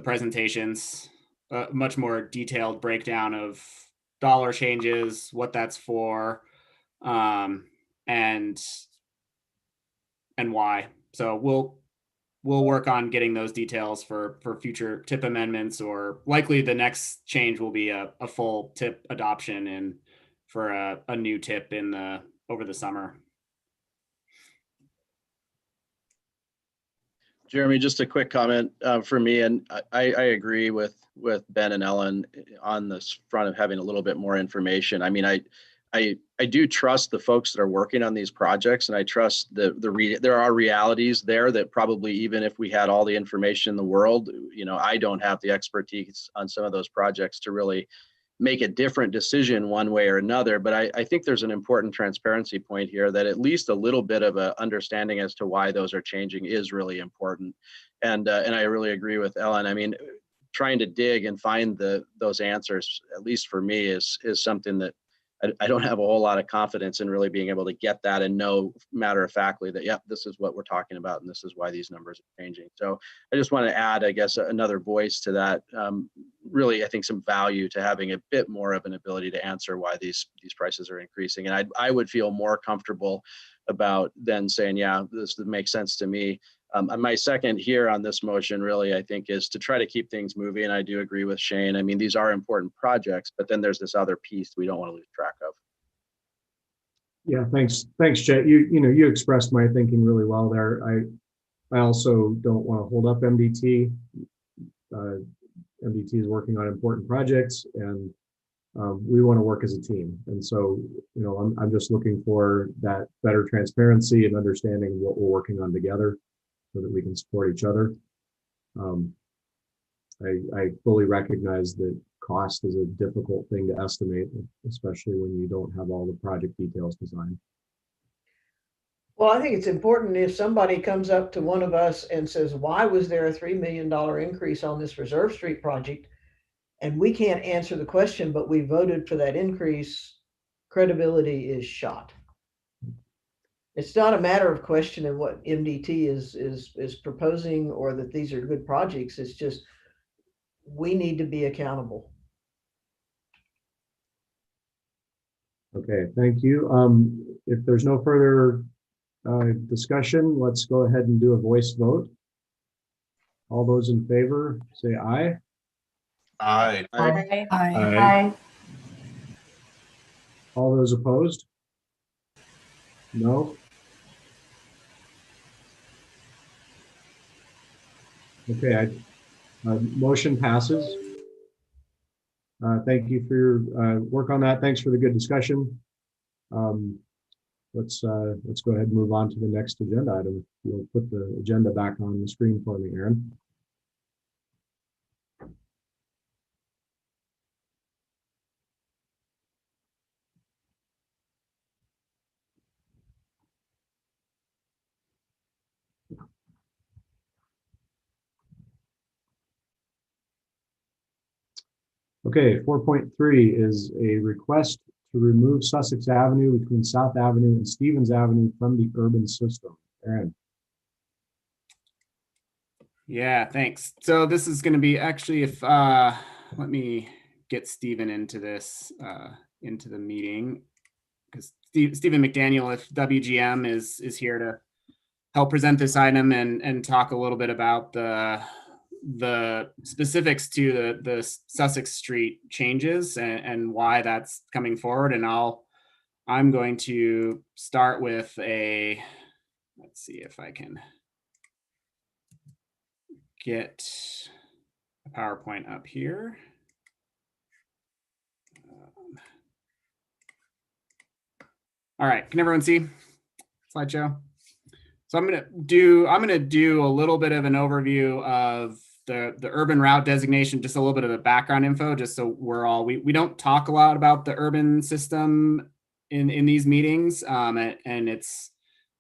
presentations. Much more detailed breakdown of dollar changes, what that's for, and why. So we'll work on getting those details for future tip amendments, or likely the next change will be a full tip adoption and for a new tip over the summer. Jeremy, just a quick comment for me, and I agree with Ben and Ellen on this front of having a little bit more information. I mean, I do trust the folks that are working on these projects, and I trust there are realities there that probably, even if we had all the information in the world, I don't have the expertise on some of those projects to really make a different decision one way or another. But I think there's an important transparency point here, that at least a little bit of a understanding as to why those are changing is really important. And I really agree with Ellen. I mean, trying to dig and find those answers, at least for me, is something that I don't have a whole lot of confidence in really being able to get that and know matter of factly that, yep, this is what we're talking about and this is why these numbers are changing. So I just want to add, I guess, another voice to that. Really, I think some value to having a bit more of an ability to answer why these prices are increasing. And I would feel more comfortable about then saying, yeah, this makes sense to me. My second here on this motion really, I think, is to try to keep things moving. I do agree with Shane. I mean, these are important projects, but then there's this other piece we don't want to lose track of. Yeah, thanks, Chet. You expressed my thinking really well there. I also don't want to hold up MDT. MDT is working on important projects, and we want to work as a team. And so, I'm just looking for that better transparency and understanding of what we're working on together, so that we can support each other. I fully recognize that cost is a difficult thing to estimate, especially when you don't have all the project details designed. Well, I think it's important if somebody comes up to one of us and says, why was there a $3 million increase on this Reserve Street project? And we can't answer the question, but we voted for that increase, credibility is shot. It's not a matter of questioning what MDT is proposing or that these are good projects. It's just, we need to be accountable. Okay, thank you. If there's no further discussion, let's go ahead and do a voice vote. All those in favor, say aye. Aye. Aye. Aye. All those opposed? No? Okay, motion passes. Thank you for your work on that. Thanks for the good discussion. Let's go ahead and move on to the next agenda item. You'll put the agenda back on the screen for me, Aaron. Okay, 4.3 is a request to remove Sussex Avenue between South Avenue and Stevens Avenue from the urban system. Aaron. Yeah, thanks. So this is going to be actually, if let me get Stephen into this, into the meeting, because Stephen McDaniel, if WGM is here to help present this item and talk a little bit about the specifics to the Sussex Street changes and why that's coming forward. And I'm going to start with let's see if I can get a PowerPoint up here. All right, can everyone see slideshow? So I'm gonna do a little bit of an overview of the urban route designation, just a little bit of the background info, just so we don't talk a lot about the urban system in these meetings, and it's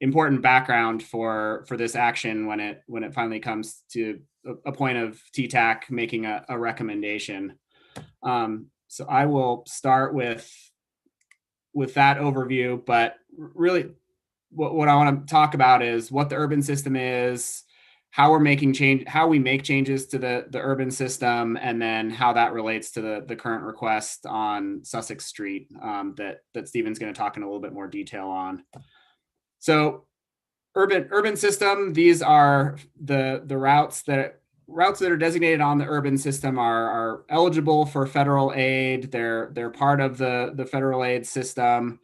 important background for this action when it finally comes to a point of TTAC making a recommendation. So I will start with that overview, but really what I want to talk about is what the urban system is, how we make changes to the urban system, and then how that relates to the current request on Sussex Street that Stephen's going to talk in a little bit more detail on. So urban system, these are the routes that are designated on the urban system are eligible for federal aid. They're part of the federal aid system.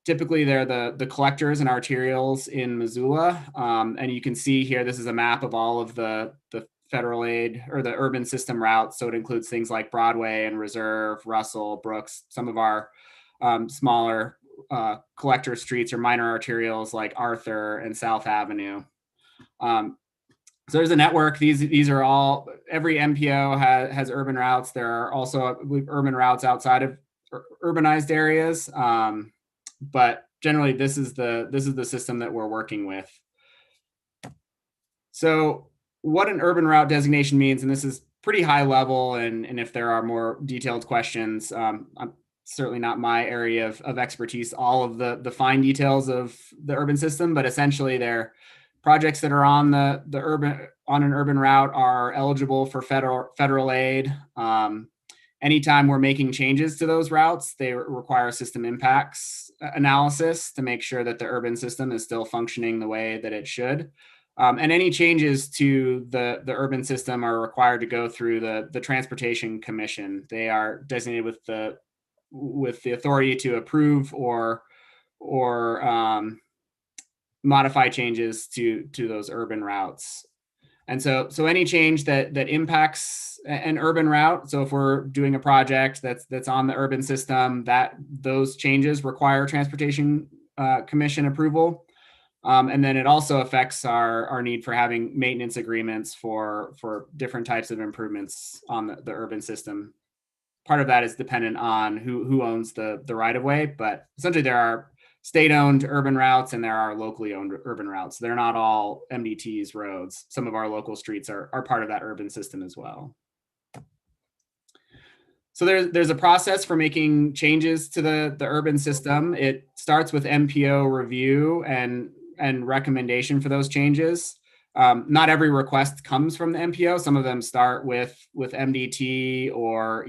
Typically, they're the collectors and arterials in Missoula. And you can see here, this is a map of all of the federal aid or the urban system routes. So it includes things like Broadway and Reserve, Russell, Brooks, some of our smaller collector streets or minor arterials like Arthur and South Avenue. So there's a network. These are all, every MPO has urban routes. There are also urban routes outside of urbanized areas. But generally this is the system that we're working with. So what an urban route designation means, and this is pretty high level, and if there are more detailed questions, I'm certainly not my area of expertise, all of the fine details of the urban system, but essentially they're projects that are on an urban route are eligible for federal aid. Anytime we're making changes to those routes, they require system impacts analysis to make sure that the urban system is still functioning the way that it should. And any changes to the urban system are required to go through the Transportation Commission. They are designated with the authority to approve or modify changes to those urban routes. And so any change that impacts an urban route, so if we're doing a project that's on the urban system, those changes require Transportation Commission approval. And then it also affects our need for having maintenance agreements for different types of improvements on the urban system. Part of that is dependent on who owns the right of way, but essentially there are state-owned urban routes and there are locally owned urban routes. They're not all MDT's roads. Some of our local streets are part of that urban system as well. So there's a process for making changes to the urban system. It starts with MPO review and recommendation for those changes. Not every request comes from the MPO. Some of them start with MDT, or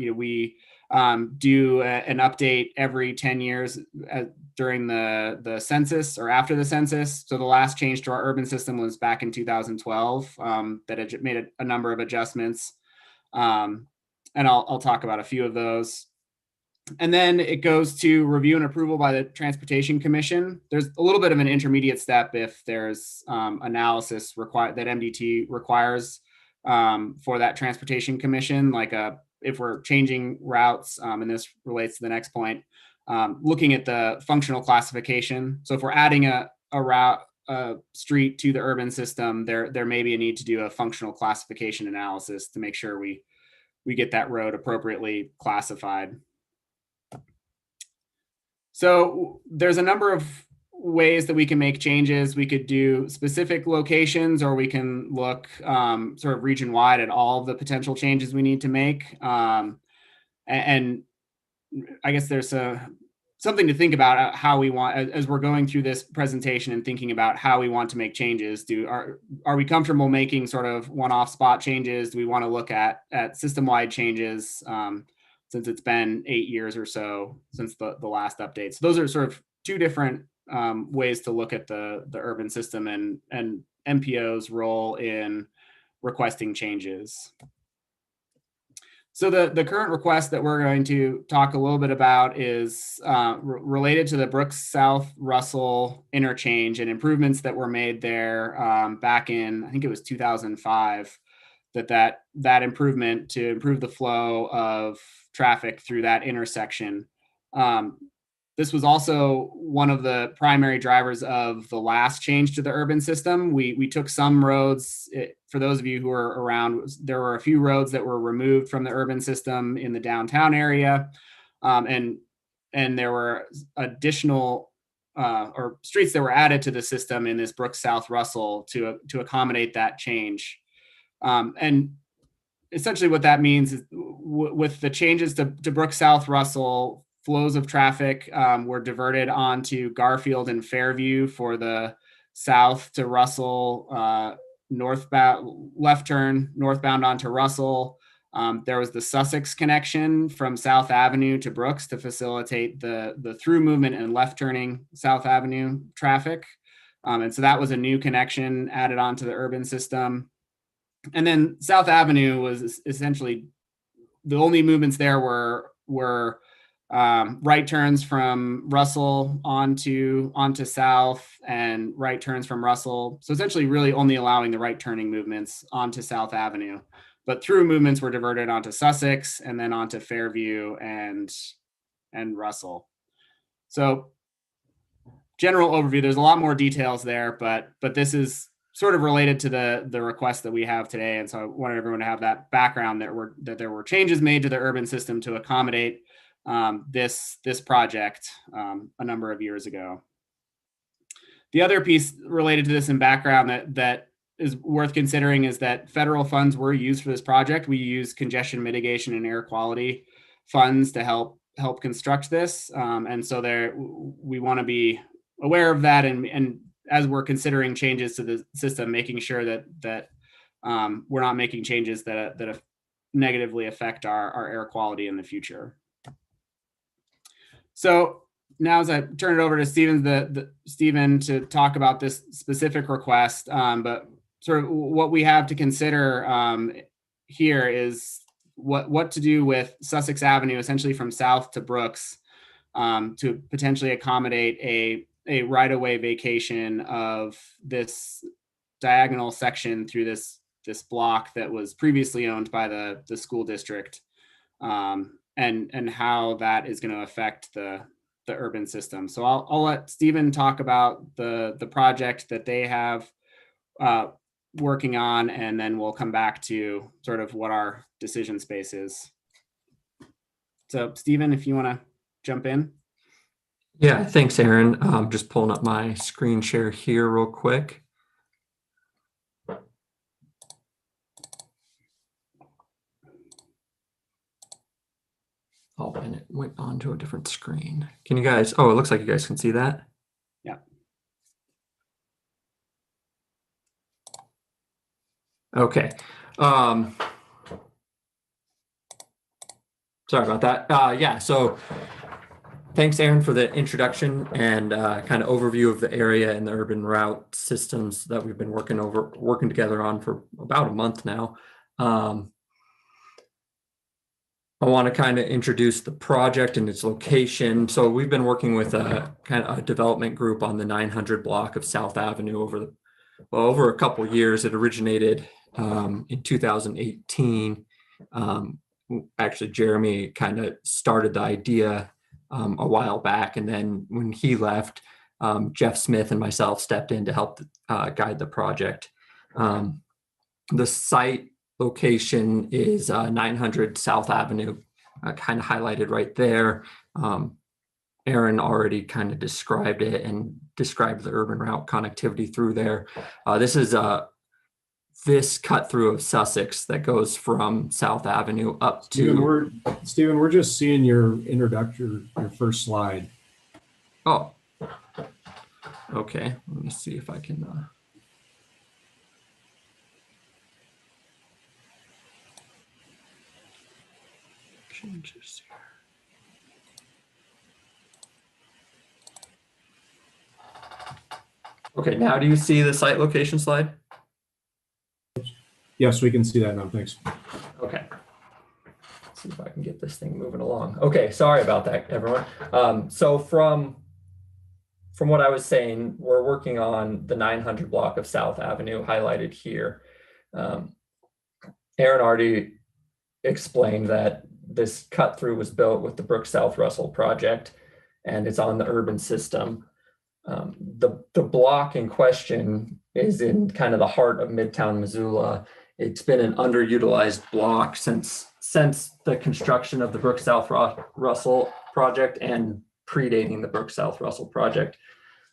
do an update every 10 years during the census or after the census. So the last change to our urban system was back in 2012 that it made a number of adjustments. And I'll talk about a few of those. And then it goes to review and approval by the Transportation Commission. There's a little bit of an intermediate step if there's analysis that MDT requires for that Transportation Commission, like if we're changing routes, and this relates to the next point, looking at the functional classification. So if we're adding a route, street to the urban system, there may be a need to do a functional classification analysis to make sure we get that road appropriately classified. So there's a number of ways that we can make changes. We could do specific locations, or we can look sort of region wide at all of the potential changes we need to make. And I guess there's something to think about how we want, as we're going through this presentation and thinking about how we want to make changes. Are we comfortable making sort of one-off spot changes? Do we want to look at system-wide changes? Since it's been 8 years or so since the last update. So those are sort of two different ways to look at the urban system and MPO's role in requesting changes. So the current request that we're going to talk a little bit about is related to the Brooks South Russell interchange and improvements that were made there back in, I think it was 2005, that improvement to improve the flow of traffic through that intersection. This was also one of the primary drivers of the last change to the urban system. We took some roads, for those of you who are around, there were a few roads that were removed from the urban system in the downtown area. And there were additional or streets that were added to the system in this Brooks South Russell to accommodate that change. And essentially what that means is with the changes to Brooks South Russell, flows of traffic were diverted onto Garfield and Fairview for the south to Russell, northbound, left turn, northbound onto Russell. There was the Sussex connection from South Avenue to Brooks to facilitate the through movement and left turning South Avenue traffic. And so that was a new connection added onto the urban system. And then South Avenue was essentially the only movements there were right turns from Russell onto South and right turns from Russell. So essentially really only allowing the right turning movements onto South Avenue, but through movements were diverted onto Sussex and then onto Fairview and Russell. So general overview, there's a lot more details there, but this is sort of related to the request that we have today. And so I wanted everyone to have that background that there were changes made to the urban system to accommodate this project a number of years ago. The other piece related to this in background that is worth considering is that federal funds were used for this project. We use congestion mitigation and air quality funds to help construct this. And so we want to be aware of that, and as we're considering changes to the system, making sure that we're not making changes that negatively affect our air quality in the future. So now as I turn it over to Stephen to talk about this specific request, but sort of what we have to consider here is what to do with Sussex Avenue, essentially from South to Brooks, to potentially accommodate a right-of-way vacation of this diagonal section through this block that was previously owned by the school district, and how that is going to affect the urban system. So I'll let Stephen talk about the project that they have working on, and then we'll come back to sort of what our decision space is. So Stephen, if you want to jump in. Yeah, thanks, Aaron. Just pulling up my screen share here real quick. Oh, and it went on to a different screen. Can you guys, oh, it looks like you guys can see that. Yeah. Okay. Sorry about that. Yeah, so thanks, Aaron, for the introduction and kind of overview of the area and the urban route systems that we've been working together on for about a month now. I want to kind of introduce the project and its location. So we've been working with a kind of a development group on the 900 block of South Avenue over a couple years. It originated in 2018. Actually, Jeremy kind of started the idea a while back, and then when he left, Jeff Smith and myself stepped in to help guide the project. The site location is 900 South Avenue, kind of highlighted right there. Aaron already kind of described it and described the urban route connectivity through there. This is this cut through of Sussex that goes from South Avenue up to. Stephen, we're just seeing your introduction, your first slide. Oh, okay. Let me see if I can. Changes here. Okay, now do you see the site location slide? Yes, we can see that now. Thanks. Okay. Let's see if I can get this thing moving along. Okay, sorry about that, everyone. So from what I was saying, we're working on the 900 block of South Avenue highlighted here. Aaron already explained that this cut through was built with the Brook South Russell project, and it's on the urban system. The block in question is in kind of the heart of Midtown Missoula. It's been an underutilized block since the construction of the Brook South Russell project and predating the Brook South Russell project.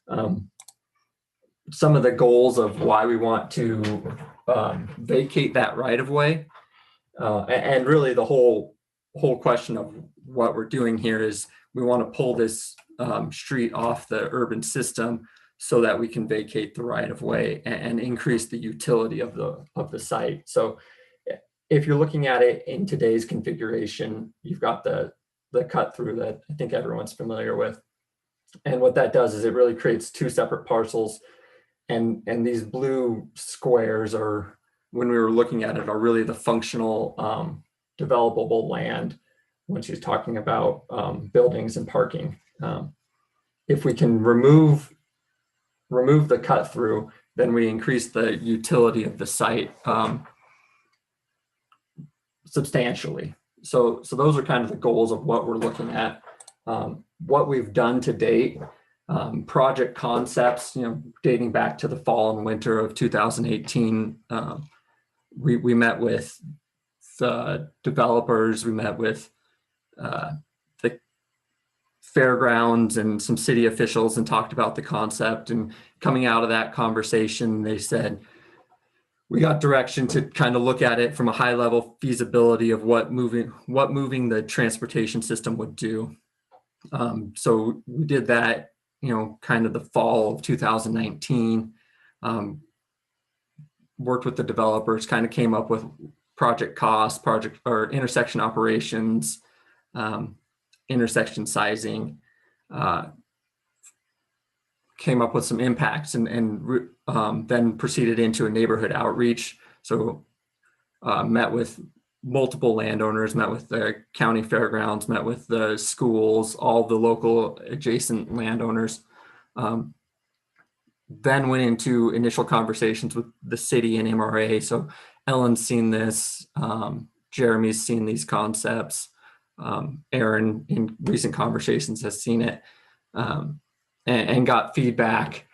Some of the goals of why we want to vacate that right of way, and really the whole question of what we're doing here is we want to pull this street off the urban system so that we can vacate the right of way and increase the utility of the site. So if you're looking at it in today's configuration, you've got the cut through that I think everyone's familiar with. And what that does is it really creates two separate parcels. And these blue squares are, when we were looking at it, are really the functional developable land when she's talking about buildings and parking. If we can remove the cut through, then we increase the utility of the site substantially. So those are kind of the goals of what we're looking at. What we've done to date, project concepts, dating back to the fall and winter of 2018. We met with the developers, we met with the fairgrounds and some city officials and talked about the concept. And coming out of that conversation, they said, we got direction to kind of look at it from a high level feasibility of what moving the transportation system would do. So we did that, kind of the fall of 2019, worked with the developers, kind of came up with project costs, intersection operations, intersection sizing, came up with some impacts and then proceeded into a neighborhood outreach. So met with multiple landowners, met with the county fairgrounds, met with the schools, all the local adjacent landowners. Then went into initial conversations with the city and MRA. So Ellen's seen this, Jeremy's seen these concepts, Aaron in recent conversations has seen it, and got feedback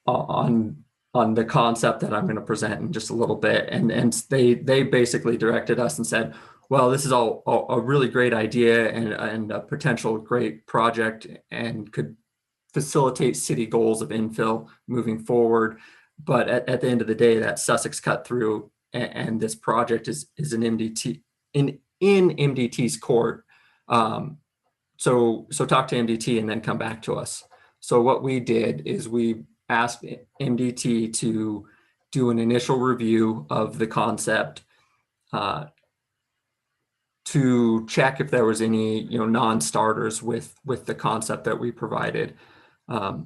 on the concept that I'm going to present in just a little bit. And they basically directed us and said, well, this is all a really great idea and a potential great project and could facilitate city goals of infill moving forward. But at the end of the day, that Sussex cut through and this project is an MDT in MDT's court. So talk to MDT and then come back to us. So what we did is we asked MDT to do an initial review of the concept, to to check if there was any, non-starters with the concept that we provided.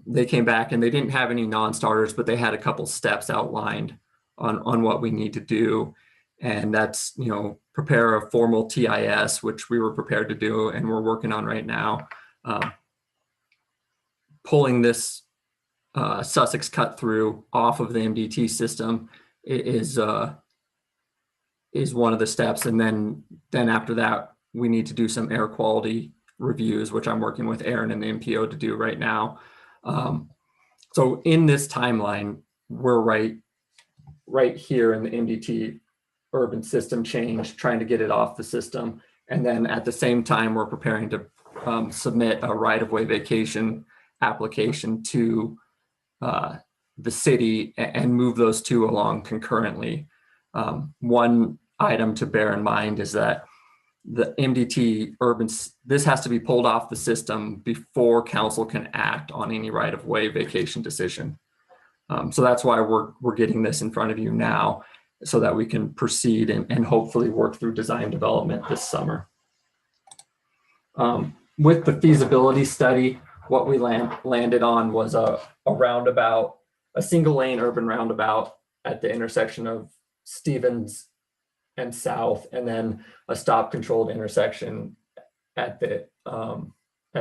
They came back and they didn't have any non-starters, but they had a couple steps outlined on what we need to do. And that's, prepare a formal TIS, which we were prepared to do and we're working on right now. Pulling this Sussex cut through off of the MDT system is one of the steps. And then after that, we need to do some air quality reviews, which I'm working with Aaron and the MPO to do right now. So in this timeline, we're right here in the MDT urban system change, trying to get it off the system. And then at the same time, we're preparing to submit a right-of-way vacation application to the city and move those two along concurrently. One item to bear in mind is that the MDT urban, this has to be pulled off the system before council can act on any right-of-way vacation decision. So that's why we're getting this in front of you now, so that we can proceed and hopefully work through design development this summer. With the feasibility study, what we landed on was a roundabout, a single lane urban roundabout at the intersection of Stevens and South, and then a stop controlled intersection at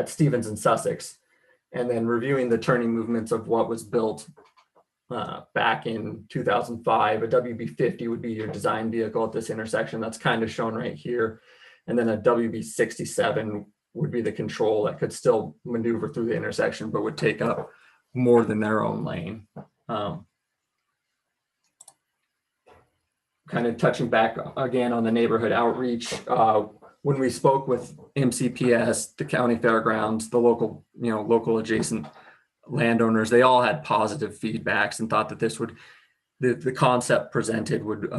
Stevens and Sussex. And then reviewing the turning movements of what was built back in 2005, a WB50 would be your design vehicle at this intersection. That's kind of shown right here. And then a WB67 would be the control that could still maneuver through the intersection, but would take up more than their own lane. Kind of touching back again on the neighborhood outreach, when we spoke with MCPS, the county fairgrounds, the local adjacent landowners, they all had positive feedbacks and thought that this would, the concept presented would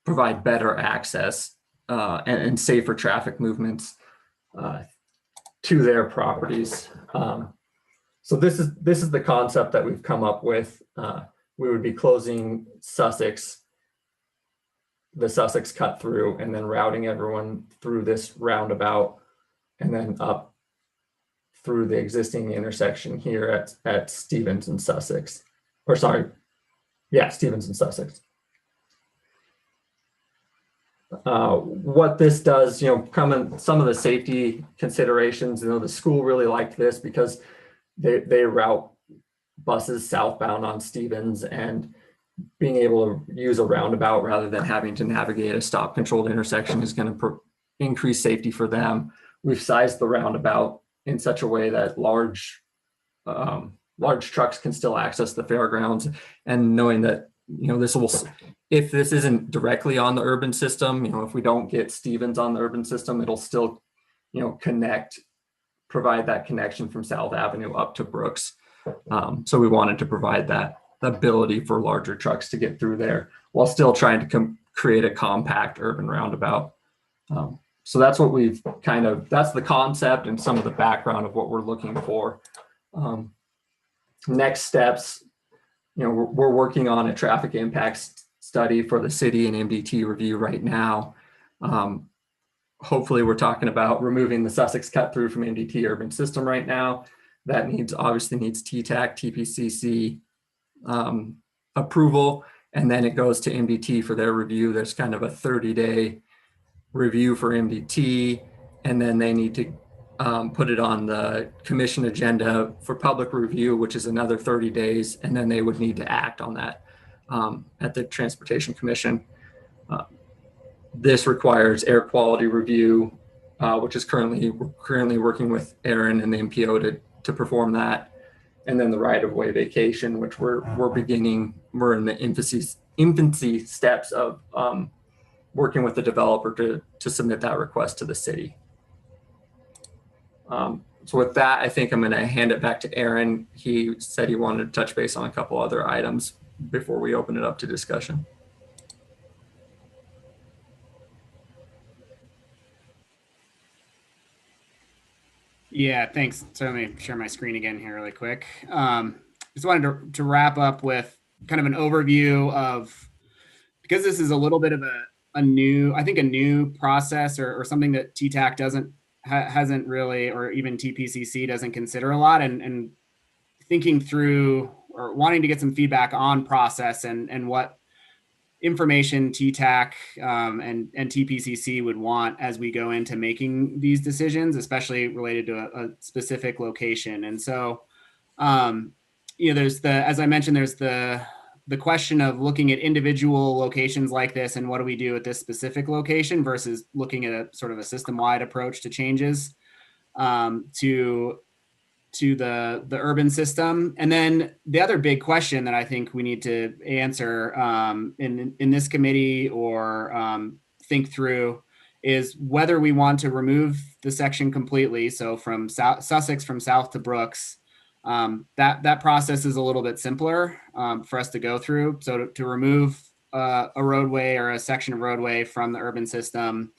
provide better access and safer traffic movements to their properties. So this is the concept that we've come up with. We would be closing the Sussex cut through, and then routing everyone through this roundabout, and then up through the existing intersection here at Stevens and Sussex, or sorry, yeah, Stevens and Sussex. What this does, come in some of the safety considerations, the school really liked this because they route buses southbound on Stevens, and being able to use a roundabout rather than having to navigate a stop controlled intersection is going to increase safety for them. We've sized the roundabout in such a way that large trucks can still access the fairgrounds, and knowing that, this will, if this isn't directly on the urban system, if we don't get Stevens on the urban system, it'll still, provide that connection from South Avenue up to Brooks. So we wanted to provide that ability for larger trucks to get through there while still trying to create a compact urban roundabout. So that's what we've that's the concept and some of the background of what we're looking for. Next steps, we're working on a traffic impact study for the city and MDT review right now. Hopefully we're talking about removing the Sussex cut through from MDT urban system right now. That obviously needs TTAC, TPCC approval, and then it goes to MDT for their review. There's kind of a 30-day review for MDT, and then they need to put it on the commission agenda for public review, which is another 30 days, and then they would need to act on that at the Transportation Commission. This requires air quality review, which is currently working with Aaron and the MPO to perform that. And then the right-of-way vacation, which we're in the infancy steps of working with the developer to submit that request to the city. So with that, I think I'm going to hand it back to Aaron. He said he wanted to touch base on a couple other items before we open it up to discussion. Yeah, thanks. So let me share my screen again here really quick. Just wanted to wrap up with kind of an overview of, because this is a little bit of a new process or something that TTAC hasn't really, or even TPCC doesn't consider a lot, and thinking through or wanting to get some feedback on process and what information TTAC and TPCC would want as we go into making these decisions, especially related to a specific location. And so, there's as I mentioned, there's the question of looking at individual locations like this and what do we do at this specific location versus looking at a sort of a system-wide approach to changes to the urban system. And then the other big question that I think we need to answer in this committee or think through is whether we want to remove the section completely. So from Sussex from south to Brooks, that process is a little bit simpler for us to go through. So to remove a roadway or a section of roadway from the urban system,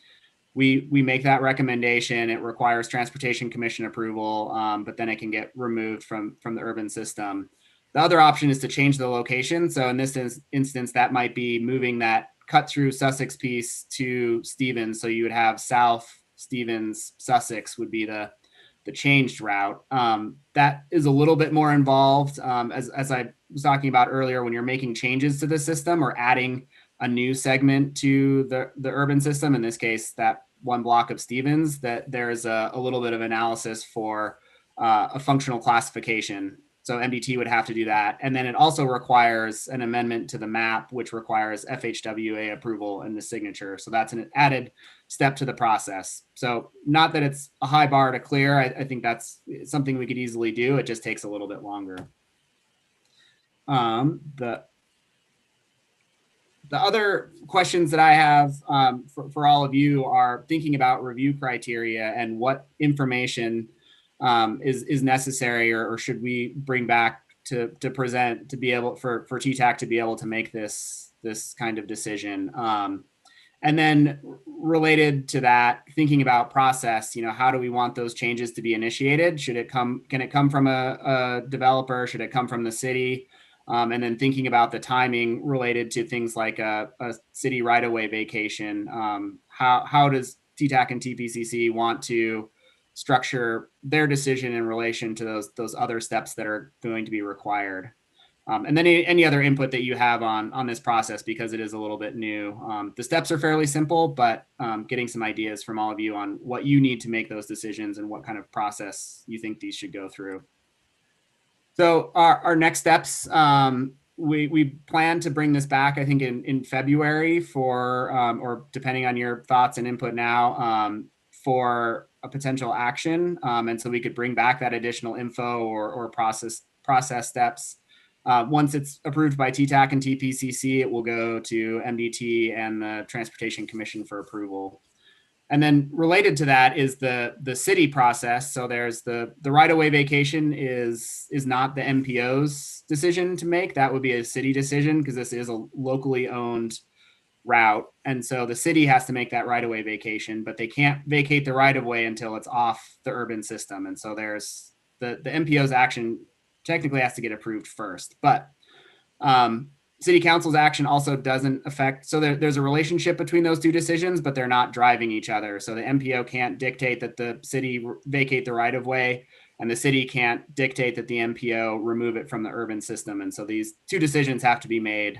we make that recommendation. It requires Transportation Commission approval, but then it can get removed from the urban system. The other option is to change the location. So in this instance, that might be moving that cut through Sussex piece to Stevens. So you would have South Stevens, Sussex would be the changed route. That is a little bit more involved. As I was talking about earlier, when you're making changes to the system or adding a new segment to the urban system, in this case, that one block of Stevens, that there's a little bit of analysis for a functional classification. So MDT would have to do that. And then it also requires an amendment to the map, which requires FHWA approval and the signature. So that's an added step to the process. So not that it's a high bar to clear. I think that's something we could easily do. It just takes a little bit longer. The other questions that I have for all of you are thinking about review criteria and what information is necessary or should we bring back to present to be able for TTAC to be able to make this kind of decision. And then related to that, thinking about process, how do we want those changes to be initiated? Can it come from a developer? Should it come from the city? And then thinking about the timing related to things like a city right-of-way vacation. How does TTAC and TPCC want to structure their decision in relation to those other steps that are going to be required? And then any other input that you have on this process, because it is a little bit new. The steps are fairly simple, but getting some ideas from all of you on what you need to make those decisions and what kind of process you think these should go through. So our next steps, we plan to bring this back, I think, in February for, or depending on your thoughts and input now, for a potential action. And so we could bring back that additional info or process steps. Once it's approved by TTAC and TPCC, it will go to MDT and the Transportation Commission for approval. And then related to that is the city process. So there's the right-of-way vacation is not the MPO's decision to make. That would be a city decision because this is a locally owned route. And so the city has to make that right-of-way vacation, but they can't vacate the right-of-way until it's off the urban system. And so there's the MPO's action technically has to get approved first, but City Council's action also doesn't affect, so there's a relationship between those two decisions, but they're not driving each other. So the MPO can't dictate that the city vacate the right of way, and the city can't dictate that the MPO remove it from the urban system. And so these two decisions have to be made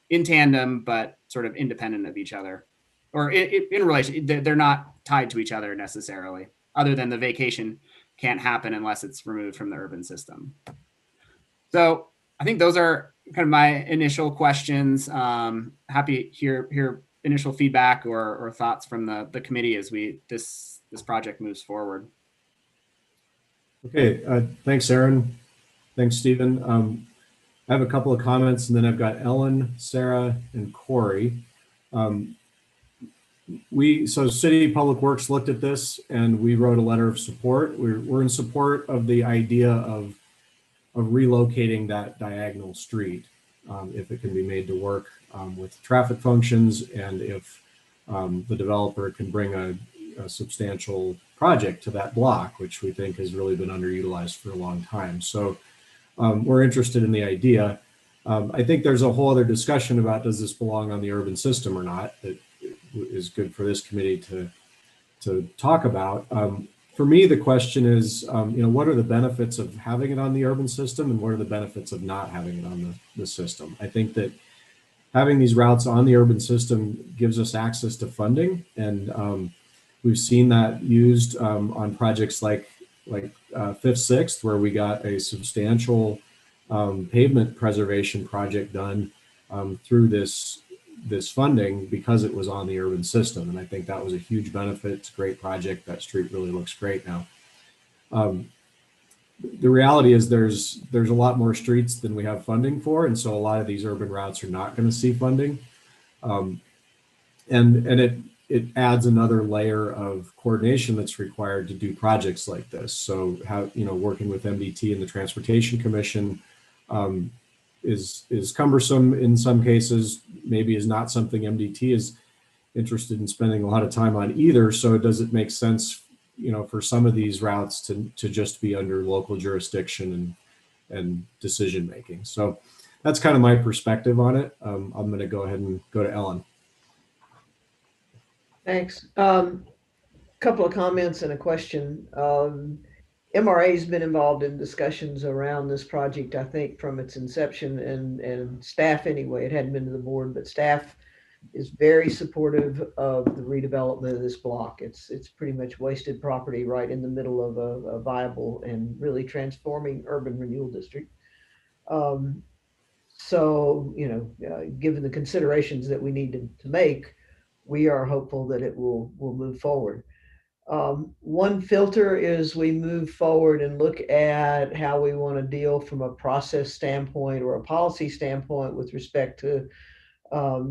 in tandem, but sort of independent of each other, or in relation. They're not tied to each other necessarily, other than the vacation can't happen unless it's removed from the urban system. So I think those are kind of my initial questions. Happy to hear initial feedback or thoughts from the committee as this project moves forward. Okay, thanks, Aaron. Thanks, Stephen. I have a couple of comments, and then I've got Ellen, Sarah, and Corey. So City Public Works looked at this, and we wrote a letter of support. We're in support of the idea of relocating that diagonal street if it can be made to work with traffic functions, and if the developer can bring a substantial project to that block, which we think has really been underutilized for a long time. So we're interested in the idea. I think there's a whole other discussion about does this belong on the urban system or not. That is good for this committee to talk about. For me, the question is, what are the benefits of having it on the urban system and what are the benefits of not having it on the system? I think that having these routes on the urban system gives us access to funding, and we've seen that used on projects like 5th, 6th, where we got a substantial pavement preservation project done through this funding because it was on the urban system. And I think that was a huge benefit. It's a great project. That street really looks great now. The reality is there's a lot more streets than we have funding for. And so a lot of these urban routes are not going to see funding. And it adds another layer of coordination that's required to do projects like this. So working with MDT and the Transportation Commission is cumbersome in some cases, maybe is not something MDT is interested in spending a lot of time on either. So does it make sense, for some of these routes to just be under local jurisdiction and decision making? So that's kind of my perspective on it. I'm going to go ahead and go to Ellen. Thanks. Couple of comments and a question. MRA has been involved in discussions around this project, I think, from its inception, and staff anyway. It hadn't been to the board, but staff is very supportive of the redevelopment of this block. It's pretty much wasted property right in the middle of a viable and really transforming urban renewal district. So, given the considerations that we need to make, we are hopeful that it will move forward. One filter is we move forward and look at how we want to deal from a process standpoint or a policy standpoint with respect to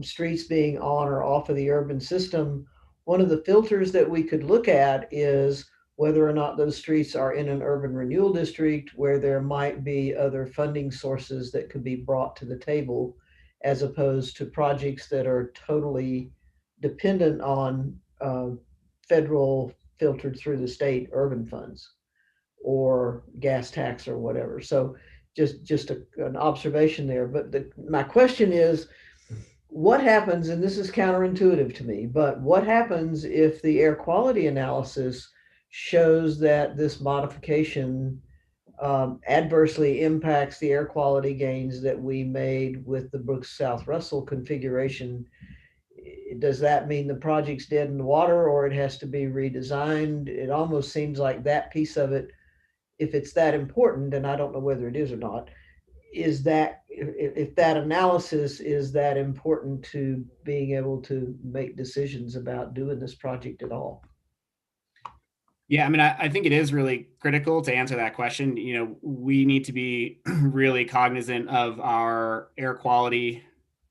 streets being on or off of the urban system. One of the filters that we could look at is whether or not those streets are in an urban renewal district where there might be other funding sources that could be brought to the table, as opposed to projects that are totally dependent on federal filtered through the state urban funds or gas tax or whatever. So just an observation there. But my question is, what happens, and this is counterintuitive to me, but what happens if the air quality analysis shows that this modification adversely impacts the air quality gains that we made with the Brooks South Russell configuration? Does that mean the project's dead in the water or it has to be redesigned? It almost seems like that piece of it, if it's that important, and I don't know whether it is or not, is that if that analysis is that important to being able to make decisions about doing this project at all? Yeah, I mean, I think it is really critical to answer that question. We need to be really cognizant of our air quality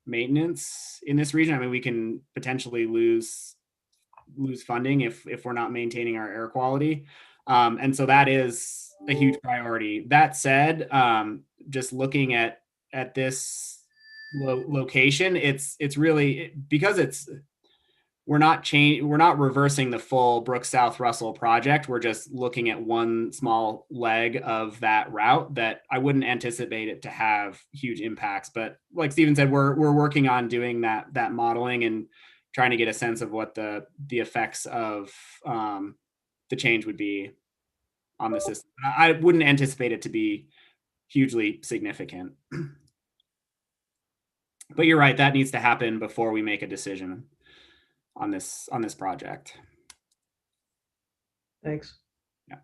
maintenance in this region. I mean, we can potentially lose funding if we're not maintaining our air quality. And so that is a huge priority. That said, just looking at this location, it's really because we're not reversing the full Brooks South Russell project. We're just looking at one small leg of that route that I wouldn't anticipate it to have huge impacts. But like Stephen said, we're working on doing that modeling and trying to get a sense of what the effects of the change would be on the system. I wouldn't anticipate it to be hugely significant. But you're right, that needs to happen before we make a decision on this project. Thanks. Yeah.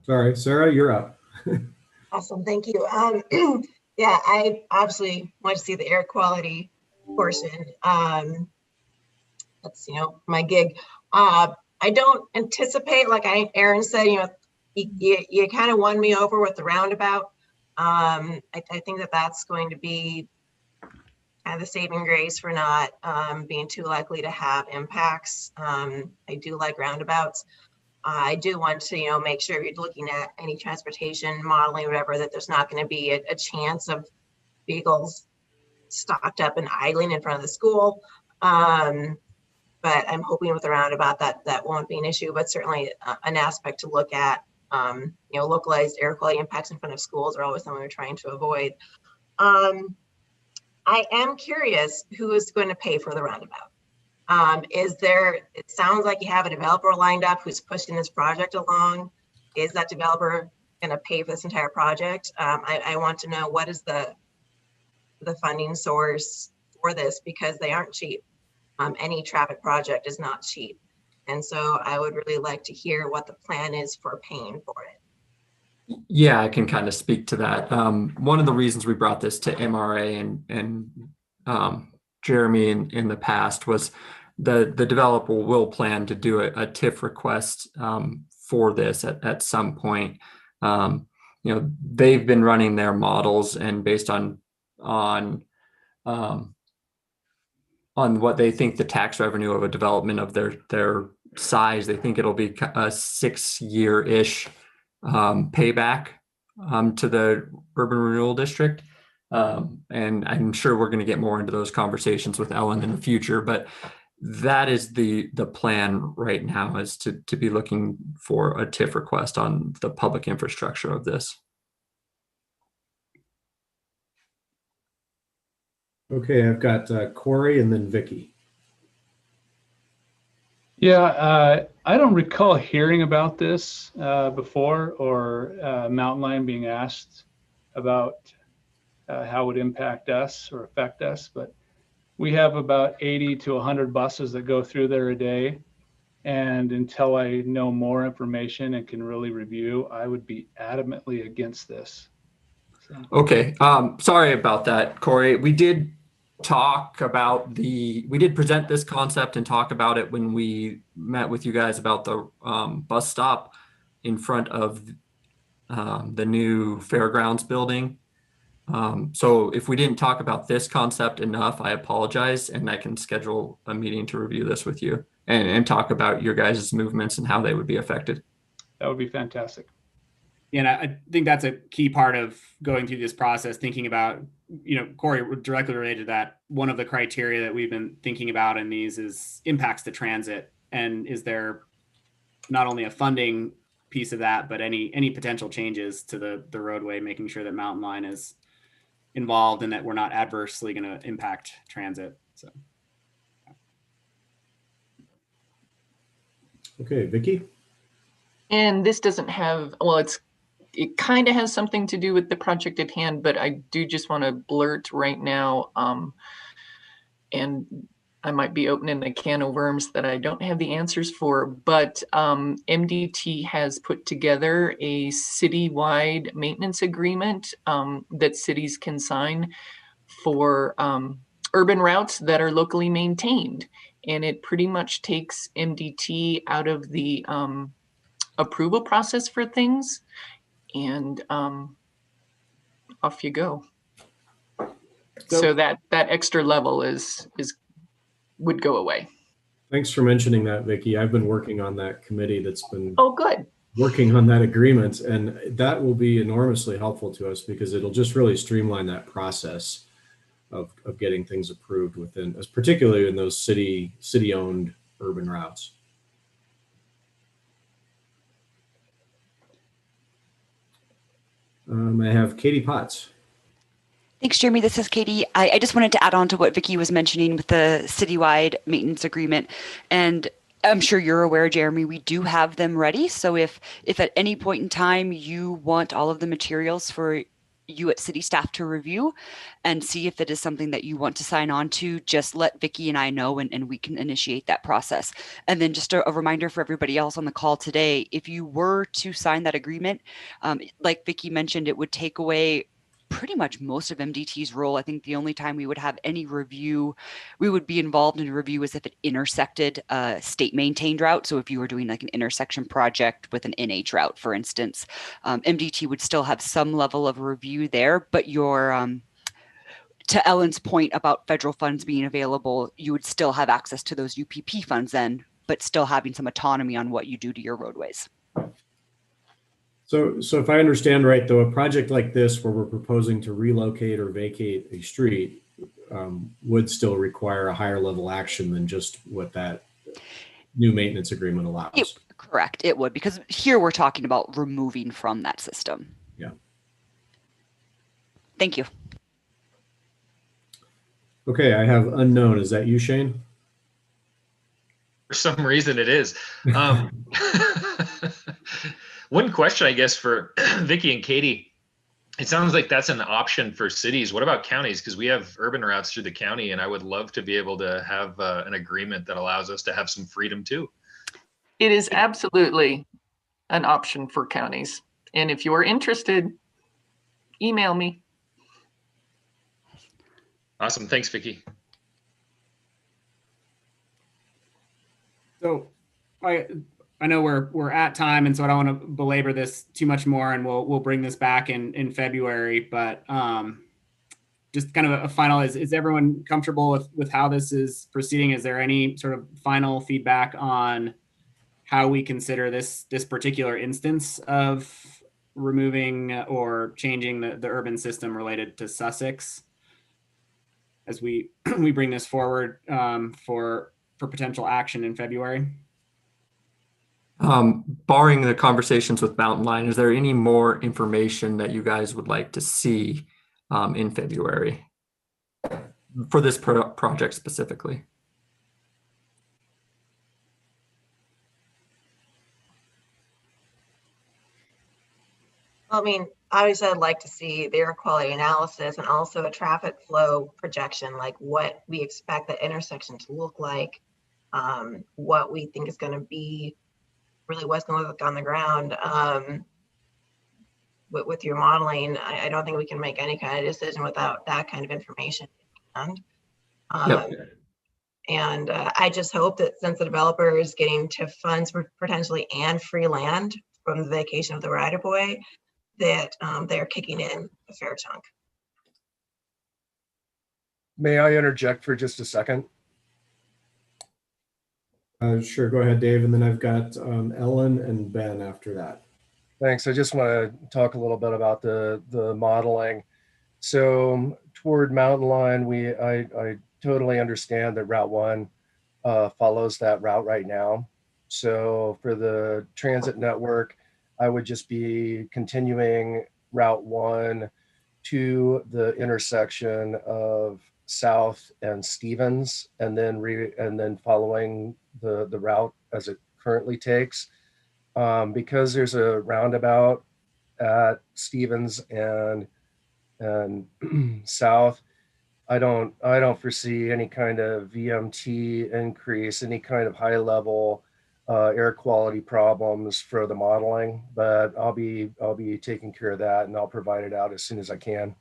Sorry, Sarah, you're up. Awesome, thank you. Yeah, I obviously want to see the air quality portion. That's my gig. I don't anticipate, like Aaron said, you kind of won me over with the roundabout. I think that's going to be kind of the saving grace for not being too likely to have impacts. I do like roundabouts. I do want to, make sure you're looking at any transportation modeling, whatever, that there's not going to be a chance of vehicles stocked up and idling in front of the school. But I'm hoping with the roundabout that won't be an issue, but certainly an aspect to look at. Localized air quality impacts in front of schools are always something we're trying to avoid. I am curious who is going to pay for the roundabout. It sounds like you have a developer lined up who's pushing this project along. Is that developer going to pay for this entire project? I want to know what is the funding source for this, because they aren't cheap. Any traffic project is not cheap. And so I would really like to hear what the plan is for paying for it. Yeah, I can kind of speak to that. One of the reasons we brought this to MRA and Jeremy in the past was the developer will plan to do a TIF request for this at some point. They've been running their models, and based on what they think the tax revenue of a development of their size, they think it'll be a 6-year-ish payback to the urban renewal district. And I'm sure we're going to get more into those conversations with Ellen in the future, but that is the plan right now, is to be looking for a TIF request on the public infrastructure of this. Okay, I've got Corey and then Vicky. Yeah, I don't recall hearing about this before, or Mountain Line being asked about how it would impact us or affect us, but we have about 80 to 100 buses that go through there a day. And until I know more information and can really review, I would be adamantly against this. So. Okay, sorry about that, Corey. We did present this concept and talk about it when we met with you guys about the bus stop in front of the new fairgrounds building. So if we didn't talk about this concept enough, I apologize, and I can schedule a meeting to review this with you and talk about your guys' movements and how they would be affected. That would be fantastic. And I think that's a key part of going through this process, thinking about, Corey, directly related to that, one of the criteria that we've been thinking about in these is impacts to transit. And is there not only a funding piece of that, but any potential changes to the roadway, making sure that Mountain Line is involved and that we're not adversely going to impact transit. So. Okay, Vicky. And this doesn't have, it kind of has something to do with the project at hand, but I do just want to blurt right now, and I might be opening a can of worms that I don't have the answers for, but MDT has put together a citywide maintenance agreement that cities can sign for urban routes that are locally maintained. And it pretty much takes MDT out of the approval process for things, and off you go. So that extra level would go away. Thanks for mentioning that, Vicky. I've been working on that committee that's been good. Working on that agreement, and that will be enormously helpful to us because it'll just really streamline that process of getting things approved within, particularly in those city-owned urban routes. I have Katie Potts. Thanks, Jeremy. This is Katie. I just wanted to add on to what Vicky was mentioning with the citywide maintenance agreement. And I'm sure you're aware, Jeremy, we do have them ready. So if at any point in time you want all of the materials for you at city staff to review and see if it is something that you want to sign on to, just let Vicky and I know, and we can initiate that process. And then just a reminder for everybody else on the call today, if you were to sign that agreement, like Vicky mentioned, it would take away pretty much most of MDT's role. I think the only time we would have any review, we would be involved in a review is if it intersected a state maintained route. So if you were doing like an intersection project with an NH route, for instance, MDT would still have some level of review there, but your, to Ellen's point about federal funds being available, you would still have access to those UPP funds then, but still having some autonomy on what you do to your roadways. So if I understand right, though, a project like this where we're proposing to relocate or vacate a street, would still require a higher level action than just what that new maintenance agreement allows. Correct, it would, because here we're talking about removing from that system. Yeah. Thank you. Okay, I have unknown. Is that you, Shane? For some reason it is. One question, I guess, for Vicky and Katie. It sounds like that's an option for cities. What about counties? Because we have urban routes through the county, and I would love to be able to have an agreement that allows us to have some freedom too. It is absolutely an option for counties. And if you are interested, email me. Awesome. Thanks, Vicky. So I know we're at time, and so I don't want to belabor this too much more, and we'll bring this back in February. But just kind of a final, is everyone comfortable with how this is proceeding? Is there any sort of final feedback on how we consider this particular instance of removing or changing the urban system related to Sussex as we bring this forward for potential action in February? Barring the conversations with Mountain Line, is there any more information that you guys would like to see in February for this project specifically? I mean, obviously I'd like to see the air quality analysis and also a traffic flow projection, like what we expect the intersection to look like, what we think is going to be really what's going to look on the ground. With your modeling, I don't think we can make any kind of decision without that kind of information. And I just hope that since the developer is getting TIF funds for potentially and free land from the vacation of the right-of-way, that they're kicking in a fair chunk. May I interject for just a second? Sure, go ahead, Dave. And then I've got Ellen and Ben after that. Thanks. I just want to talk a little bit about the modeling. So toward Mountain Line, I totally understand that Route 1 follows that route right now. So for the transit network, I would just be continuing Route 1 to the intersection of South and Stevens, and then following the route as it currently takes. Because there's a roundabout at Stevens and South, I don't foresee any kind of VMT increase, any kind of high level air quality problems for the modeling, but I'll be taking care of that, and I'll provide it out as soon as I can.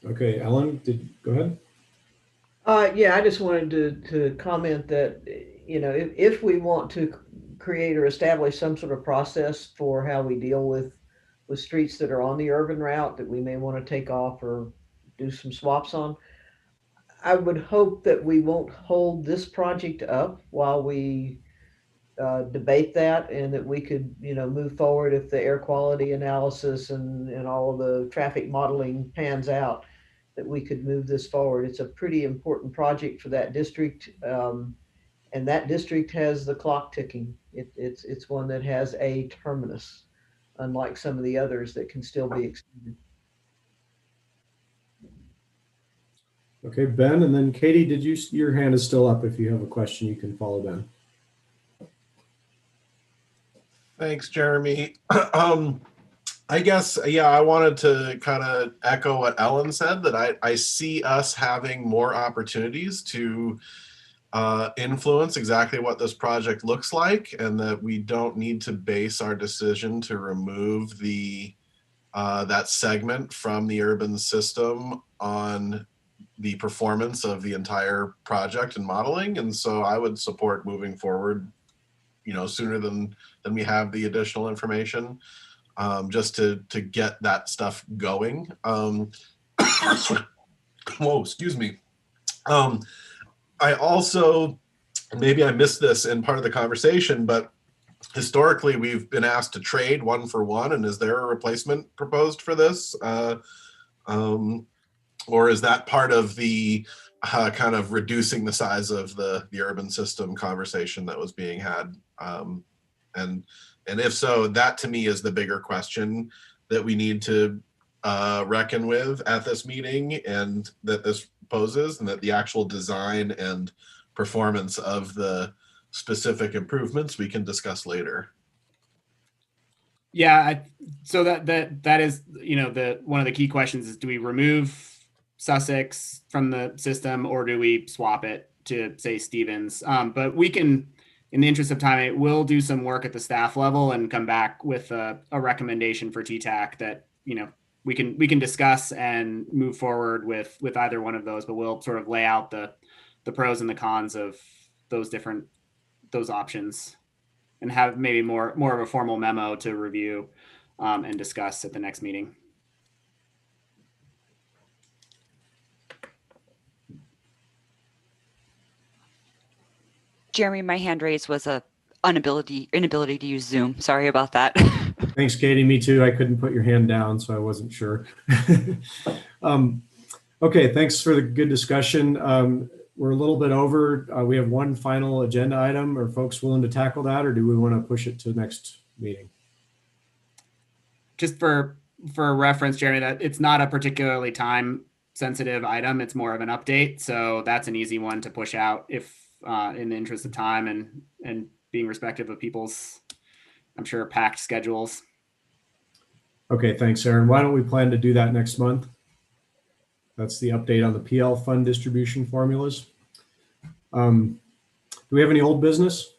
Okay, Ellen, go ahead. Yeah, I just wanted to comment that, you know, if we want to create or establish some sort of process for how we deal with streets that are on the urban route that we may want to take off or do some swaps on, I would hope that we won't hold this project up while we debate that, and that we could, you know, move forward if the air quality analysis and all of the traffic modeling pans out, that we could move this forward. It's a pretty important project for that district, and that district has the clock ticking. It's one that has a terminus, unlike some of the others that can still be extended. Okay, Ben, and then Katie, your hand is still up. If you have a question, you can follow Ben. Thanks, Jeremy. I guess, yeah, I wanted to kind of echo what Ellen said, that I see us having more opportunities to influence exactly what this project looks like, and that we don't need to base our decision to remove that segment from the urban system on the performance of the entire project and modeling. And so I would support moving forward, you know, sooner than we have the additional information, just to get that stuff going. Whoa, excuse me. I also, maybe I missed this in part of the conversation, but historically we've been asked to trade 1-for-1, and is there a replacement proposed for this? Or is that part of the kind of reducing the size of the urban system conversation that was being had? And if so, that to me is the bigger question that we need to reckon with at this meeting, and that this poses, and that the actual design and performance of the specific improvements we can discuss later. Yeah, so that is, you know, one of the key questions is, do we remove Sussex from the system, or do we swap it to, say, Stevens? But we can, in the interest of time, we'll do some work at the staff level and come back with a recommendation for TTAC that, you know, we can discuss and move forward with either one of those, but we'll sort of lay out the pros and the cons of those options, and have maybe more of a formal memo to review and discuss at the next meeting. Jeremy, my hand raised was a inability to use Zoom. Sorry about that. Thanks, Katie. Me too. I couldn't put your hand down, so I wasn't sure. Okay, thanks for the good discussion. We're a little bit over. We have one final agenda item. Are folks willing to tackle that, or do we want to push it to the next meeting? Just for reference, Jeremy, that it's not a particularly time sensitive item. It's more of an update. So that's an easy one to push out if in the interest of time and being respectful of people's, I'm sure, packed schedules. Okay, thanks, Aaron. Why don't we plan to do that next month? That's the update on the PL fund distribution formulas. Do we have any old business?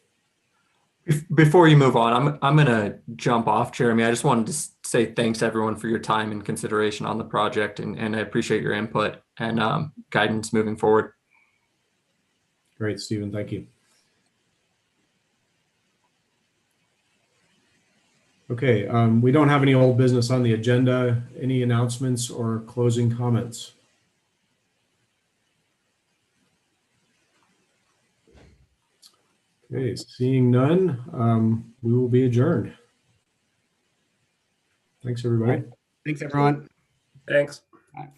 Before you move on, I'm going to jump off, Jeremy. I just wanted to say thanks everyone for your time and consideration on the project, and I appreciate your input and guidance moving forward. Great, Stephen. Thank you. Okay, we don't have any old business on the agenda. Any announcements or closing comments? Okay, seeing none, we will be adjourned. Thanks, everybody. Thanks, everyone. Thanks. Bye.